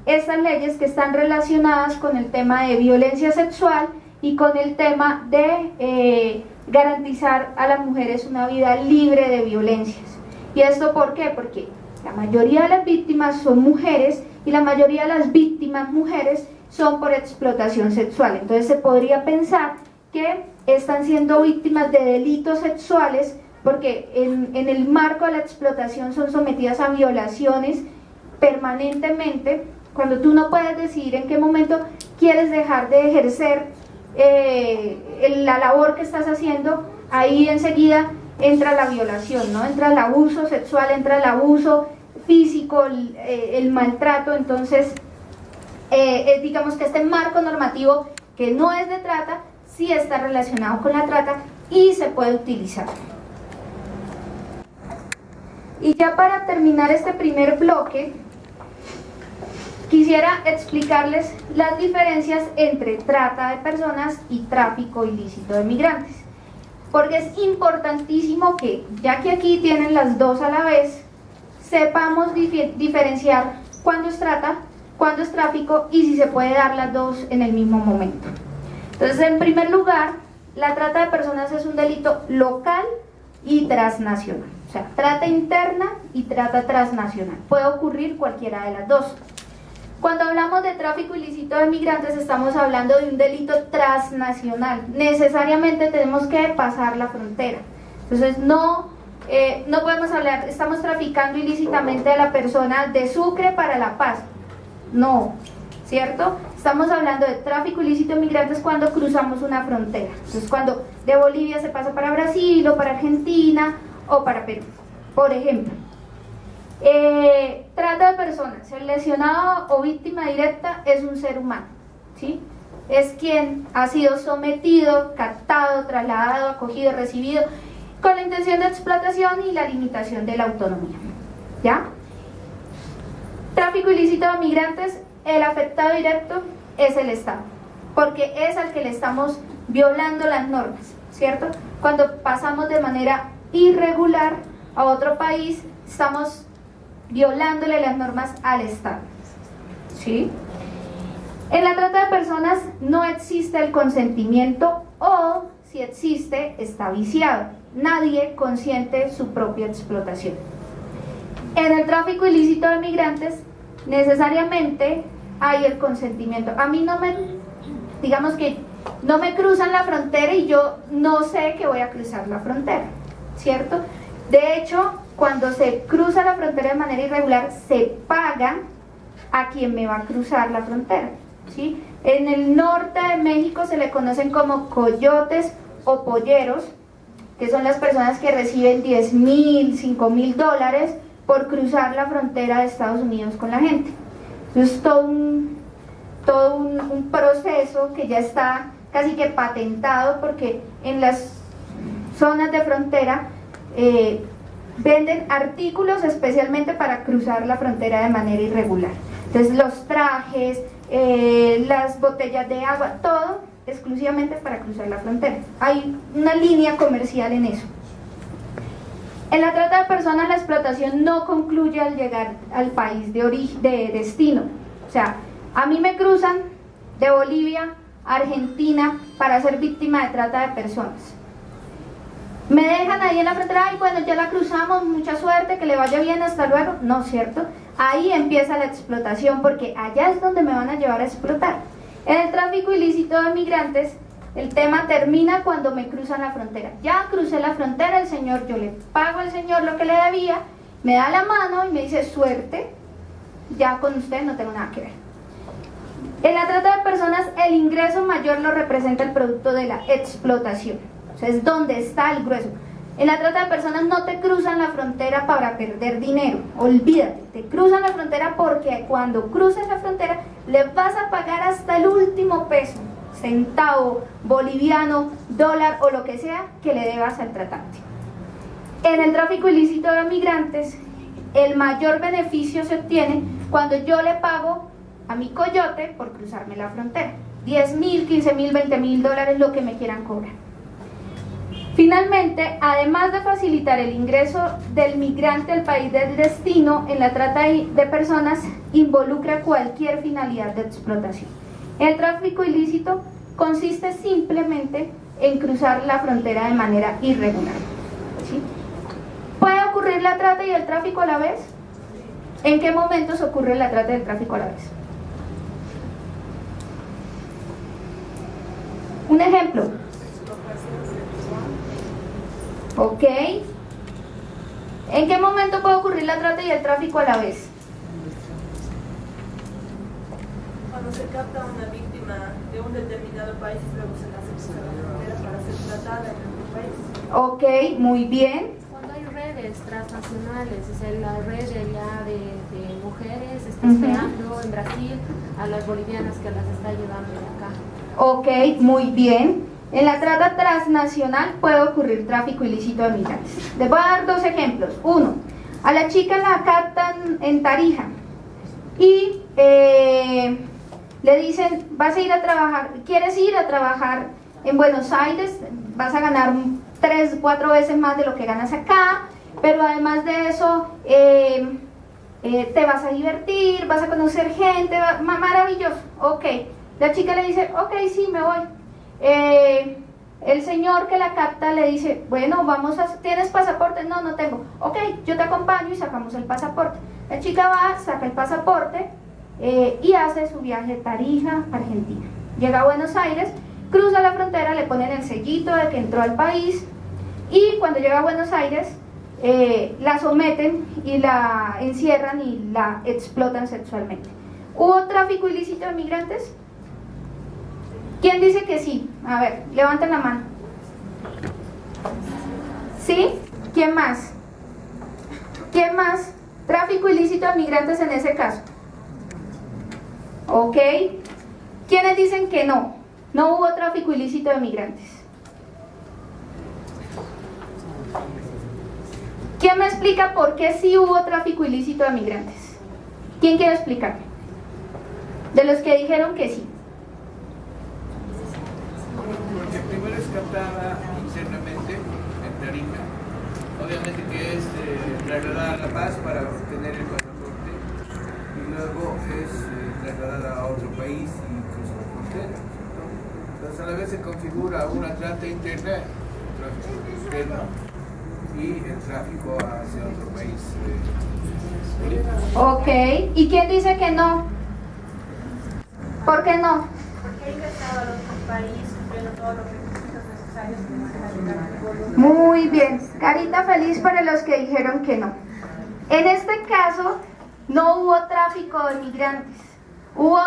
estas leyes que están relacionadas con el tema de violencia sexual y con el tema de garantizar a las mujeres una vida libre de violencias. ¿Y esto por qué? Porque la mayoría de las víctimas son mujeres y la mayoría de las víctimas mujeres son por explotación sexual. Entonces se podría pensar que están siendo víctimas de delitos sexuales porque en el marco de la explotación son sometidas a violaciones permanentemente, cuando tú no puedes decidir en qué momento quieres dejar de ejercer la labor que estás haciendo, ahí enseguida entra la violación, ¿no? Entra el abuso sexual, entra el abuso físico, el maltrato. Entonces digamos que este marco normativo que no es de trata, sí está relacionado con la trata y se puede utilizar. Y ya para terminar este primer bloque, quisiera explicarles las diferencias entre trata de personas y tráfico ilícito de migrantes, porque es importantísimo que, ya que aquí tienen las dos a la vez, sepamos diferenciar cuándo es trata, cuándo es tráfico y si se puede dar las dos en el mismo momento. Entonces, en primer lugar, la trata de personas es un delito local y transnacional, o sea, trata interna y trata transnacional. Puede ocurrir cualquiera de las dos. Cuando hablamos de tráfico ilícito de migrantes estamos hablando de un delito transnacional. Necesariamente tenemos que pasar la frontera. Entonces no podemos hablar, estamos traficando ilícitamente a la persona de Sucre para La Paz. No, ¿cierto? Estamos hablando de tráfico ilícito de migrantes cuando cruzamos una frontera. Entonces cuando de Bolivia se pasa para Brasil o para Argentina o para Perú, por ejemplo. Trata de personas, el lesionado o víctima directa es un ser humano, ¿sí? Es quien ha sido sometido, captado, trasladado, acogido, recibido con la intención de explotación y la limitación de la autonomía, ¿ya? Tráfico ilícito de migrantes, el afectado directo es el Estado, porque es al que le estamos violando las normas, ¿cierto? Cuando pasamos de manera irregular a otro país, estamos violándole las normas al Estado. ¿Sí? En la trata de personas no existe el consentimiento, o si existe, está viciado. Nadie consiente su propia explotación. En el tráfico ilícito de migrantes, necesariamente hay el consentimiento. A mí no me, digamos que no me cruzan la frontera y yo no sé que voy a cruzar la frontera, ¿cierto? De hecho, cuando se cruza la frontera de manera irregular, se paga a quien me va a cruzar la frontera, ¿sí? En el norte de México se le conocen como coyotes o polleros, que son las personas que reciben $10,000, $5,000 por cruzar la frontera de Estados Unidos con la gente. Entonces, todo un proceso que ya está casi que patentado, porque en las zonas de frontera venden artículos especialmente para cruzar la frontera de manera irregular. Entonces, los trajes, las botellas de agua, todo exclusivamente para cruzar la frontera. Hay una línea comercial en eso. En la trata de personas, la explotación no concluye al llegar al país de origen, de destino. O sea, a mí me cruzan de Bolivia a Argentina para ser víctima de trata de personas. Me dejan ahí en la frontera, ay, bueno, ya la cruzamos, mucha suerte, que le vaya bien, hasta luego. No, ¿cierto? Ahí empieza la explotación, porque allá es donde me van a llevar a explotar. En el tráfico ilícito de migrantes, el tema termina cuando me cruzan la frontera. Ya crucé la frontera, el señor, yo le pago al señor lo que le debía, me da la mano y me dice, suerte, ya con usted no tengo nada que ver. En la trata de personas, el ingreso mayor lo representa el producto de la explotación. O sea, es donde está el grueso. En la trata de personas no te cruzan la frontera para perder dinero, olvídate, te cruzan la frontera porque cuando cruces la frontera le vas a pagar hasta el último peso, centavo, boliviano, dólar o lo que sea que le debas al tratante. En el tráfico ilícito de migrantes, el mayor beneficio se obtiene cuando yo le pago a mi coyote por cruzarme la frontera. $10,000, $15,000, $20,000, lo que me quieran cobrar. Finalmente, además de facilitar el ingreso del migrante al país del destino, en la trata de personas involucra cualquier finalidad de explotación. El tráfico ilícito consiste simplemente en cruzar la frontera de manera irregular. ¿Sí? ¿Puede ocurrir la trata y el tráfico a la vez? ¿En qué momentos ocurre la trata y el tráfico a la vez? Un ejemplo. Ok. ¿En qué momento puede ocurrir la trata y el tráfico a la vez? Cuando se capta a una víctima de un determinado país y luego se la hace cruzar la frontera para ser tratada en otro país. Ok, muy bien. Cuando hay redes transnacionales, o sea, la red ya de mujeres está esperando en Brasil a las bolivianas que las está ayudando de acá. Ok, muy bien. En la trata transnacional puede ocurrir tráfico ilícito de migrantes. Les voy a dar dos ejemplos. Uno, a la chica la captan en Tarija y le dicen, vas a ir a trabajar, ¿quieres ir a trabajar en Buenos Aires? Vas a ganar 3 o 4 veces más de lo que ganas acá, pero además de eso te vas a divertir, vas a conocer gente, maravilloso. Ok, la chica le dice, ok, sí, me voy. El señor que la capta le dice, bueno, ¿tienes pasaporte? No, no tengo. Ok, yo te acompaño y sacamos el pasaporte. La chica va, saca el pasaporte y hace su viaje de Tarija, Argentina. Llega a Buenos Aires, cruza la frontera, le ponen el sellito de que entró al país y cuando llega a Buenos Aires la someten y la encierran y la explotan sexualmente. ¿Hubo tráfico ilícito de migrantes? ¿Quién dice que sí? A ver, levanten la mano. ¿Sí? ¿Quién más? ¿Quién más? Tráfico ilícito de migrantes en ese caso. Ok. ¿Quiénes dicen que no? No hubo tráfico ilícito de migrantes. ¿Quién me explica por qué sí hubo tráfico ilícito de migrantes? ¿Quién quiere explicarme? De los que dijeron que sí. Porque primero es captada internamente en Tarija obviamente que es trasladada a La Paz para obtener el pasaporte y luego es trasladada a otro país y cruzar la frontera, ¿no? Entonces a la vez se configura una trata interna, un tráfico externo y el tráfico hacia otro país. Ok, ¿y quién dice que no? ¿Por qué no? Porque ha ingresado al otro país cumpliendo todos los requisitos necesarios para llegar. Muy bien, carita feliz para los que dijeron que no. En este caso, no hubo tráfico de migrantes, hubo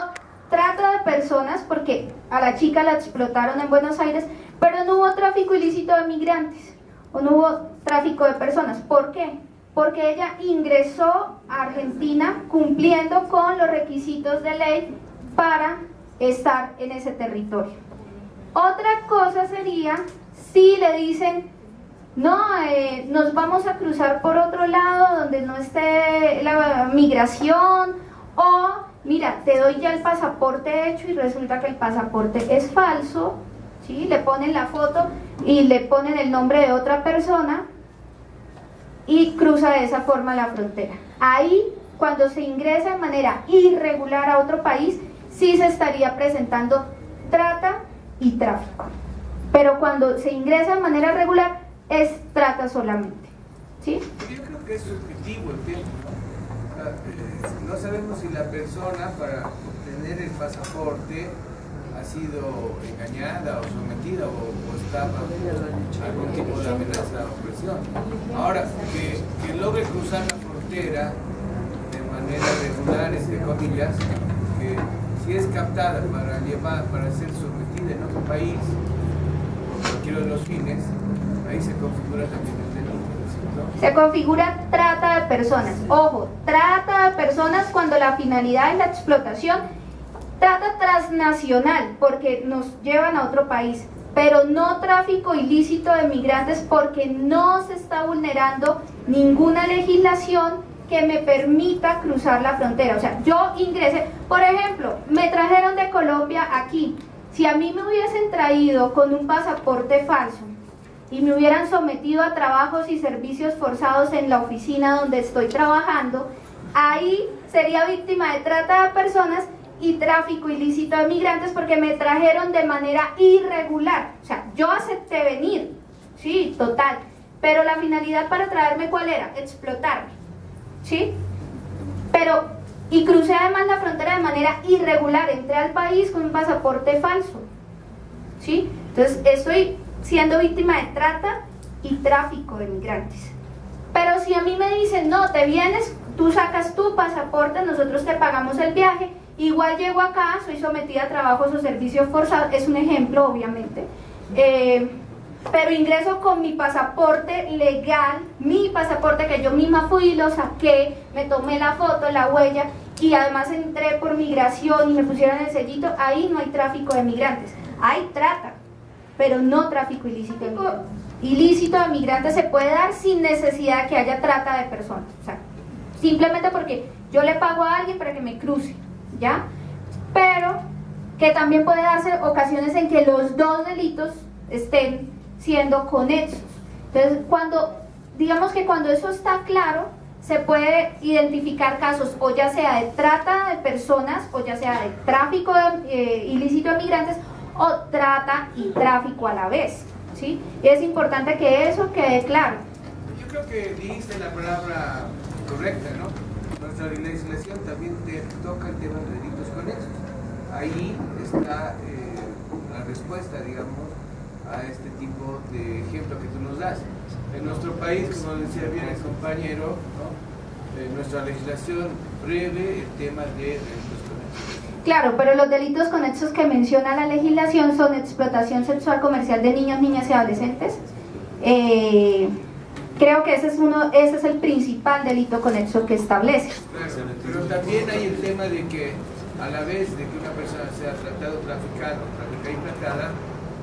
trata de personas porque a la chica la explotaron en Buenos Aires, pero no hubo tráfico ilícito de migrantes, o no hubo tráfico de personas. ¿Por qué? Porque ella ingresó a Argentina cumpliendo con los requisitos de ley para estar en ese territorio. Otra cosa sería si le dicen, no, nos vamos a cruzar por otro lado donde no esté la migración, o mira, te doy ya el pasaporte hecho y resulta que el pasaporte es falso, ¿sí? Le ponen la foto y le ponen el nombre de otra persona y cruza de esa forma la frontera. Ahí, cuando se ingresa de manera irregular a otro país, sí se estaría presentando trata y tráfico. Pero cuando se ingresa de manera regular, es trata solamente, ¿sí? Yo creo que es subjetivo el tema, ¿no? No sabemos si la persona para obtener el pasaporte ha sido engañada o sometida o está bajo algún tipo de amenaza o presión. Ahora, que logre cruzar la frontera de manera regular, entre comillas, que si es captada para ser sometida en otro país, por cualquiera de los fines, ahí se configura también el delito, ¿no? Se configura trata de personas. Ojo, trata de personas cuando la finalidad es la explotación, trata transnacional, porque nos llevan a otro país, pero no tráfico ilícito de migrantes, porque no se está vulnerando ninguna legislación que me permita cruzar la frontera. O sea, yo ingresé, por ejemplo, me trajeron de Colombia aquí. Si a mí me hubiesen traído con un pasaporte falso y me hubieran sometido a trabajos y servicios forzados en la oficina donde estoy trabajando, ahí sería víctima de trata de personas y tráfico ilícito de migrantes, porque me trajeron de manera irregular. O sea, yo acepté venir, sí, total, pero la finalidad para traerme, ¿cuál era? Explotarme, ¿sí? Pero, y crucé además la frontera de manera irregular, entré al país con un pasaporte falso, ¿sí? Entonces, estoy siendo víctima de trata y tráfico de migrantes. Pero si a mí me dicen, no, te vienes, tú sacas tu pasaporte, nosotros te pagamos el viaje, igual llego acá, soy sometida a trabajos o servicios forzados, es un ejemplo obviamente, pero ingreso con mi pasaporte legal, mi pasaporte que yo misma fui y lo saqué, me tomé la foto, la huella, y además entré por migración y me pusieron el sellito, ahí no hay tráfico de migrantes, hay trata, pero no tráfico ilícito de migrantes. Ilícito de migrantes se puede dar sin necesidad de que haya trata de personas, o sea, simplemente porque yo le pago a alguien para que me cruce, ¿ya? Pero que también puede darse ocasiones en que los dos delitos estén siendo conexos. Entonces, digamos que cuando eso está claro, se puede identificar casos o ya sea de trata de personas, o ya sea de tráfico ilícito de migrantes, o trata y tráfico a la vez, ¿sí? Y es importante que eso quede claro. Yo creo que dijiste la palabra correcta, ¿no? Nuestra legislación también toca el tema de delitos conexos. Ahí está la respuesta, digamos, a este tipo de ejemplo que tú nos das. En nuestro país, como decía bien el compañero, ¿no? Nuestra legislación prevé el tema de delitos conexos. Claro, pero los delitos conexos que menciona la legislación son explotación sexual comercial de niños, niñas y adolescentes. Creo que ese es el principal delito conexo que establece. Claro, pero también hay el tema de que a la vez de que una persona sea tratada o traficada y tratada,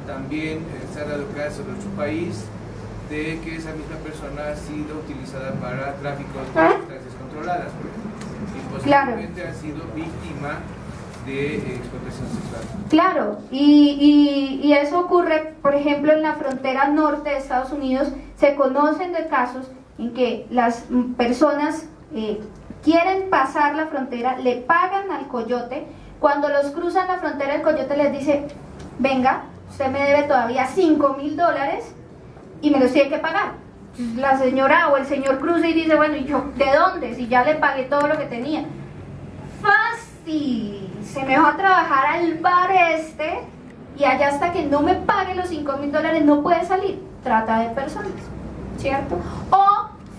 también se ha dado caso en nuestro país de que esa misma persona ha sido utilizada para tráfico de sustancias controladas, y posiblemente ha sido víctima de explotación sexual. Claro, y eso ocurre, por ejemplo, en la frontera norte de Estados Unidos. Se conocen de casos en que las personas quieren pasar la frontera, le pagan al coyote. Cuando los cruzan la frontera, el coyote les dice: venga, usted me debe todavía $5,000 y me los tiene que pagar. La señora o el señor cruza y dice: bueno, ¿y yo de dónde? Si ya le pagué todo lo que tenía. Fácil, se me va a trabajar al bar y allá hasta que no me pague los $5,000 no puede salir. Trata de personas, ¿cierto? O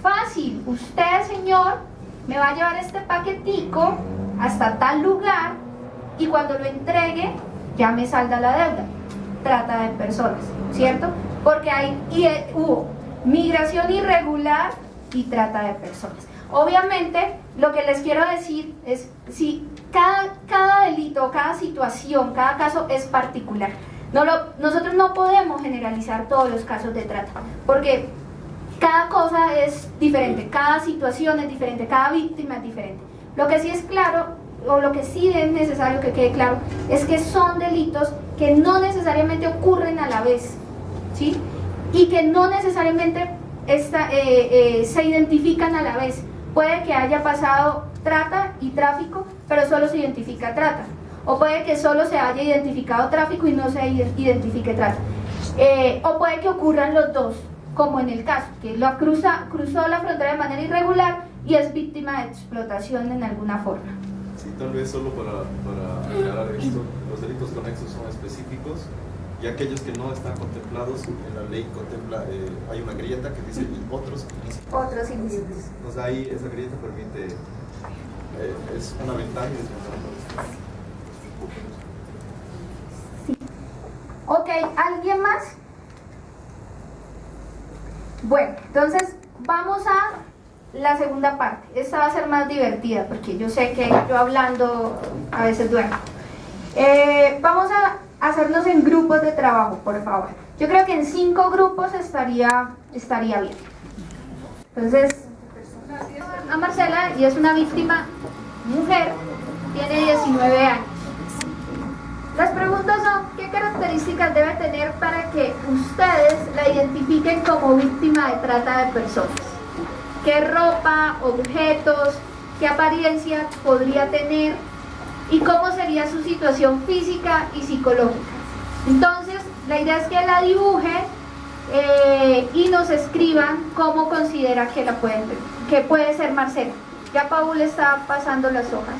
fácil, usted, señor, me va a llevar este paquetico hasta tal lugar y cuando lo entregue ya me salda la deuda. Trata de personas, ¿cierto? Porque hubo migración irregular y trata de personas. Obviamente, lo que les quiero decir es, si cada delito, cada situación, cada caso es particular. Nosotros no podemos generalizar todos los casos de trata, porque cada cosa es diferente, cada situación es diferente, cada víctima es diferente. Lo que sí es claro, o lo que sí es necesario que quede claro, es que son delitos que no necesariamente ocurren a la vez, ¿sí? Y que no necesariamente se identifican a la vez. Puede que haya pasado trata y tráfico, pero solo se identifica trata. O puede que solo se haya identificado tráfico y no se identifique trata. O puede que ocurran los dos, como en el caso, que cruzó la frontera de manera irregular y es víctima de explotación en alguna forma. Sí, tal vez solo para aclarar esto, los delitos conexos son específicos y aquellos que no están contemplados en la ley hay una grieta que dice otros ilícitos. Otros ilícitos. Entonces ahí esa grieta permite, es una ventaja y desventaja. Sí. Ok, ¿alguien más? Bueno, entonces vamos a la segunda parte. Esta va a ser más divertida porque yo sé que yo hablando a veces duermo. Vamos a hacernos en grupos de trabajo, por favor. Yo creo que en 5 grupos estaría bien. Entonces, a Marcela, y es una víctima mujer, tiene 19 años. Las preguntas son: ¿qué características debe tener para que ustedes la identifiquen como víctima de trata de personas? ¿Qué ropa, objetos, qué apariencia podría tener? ¿Y cómo sería su situación física y psicológica? Entonces, la idea es que la dibuje y nos escriban cómo considera que puede ser Marcela. Ya Paul está pasando las hojas.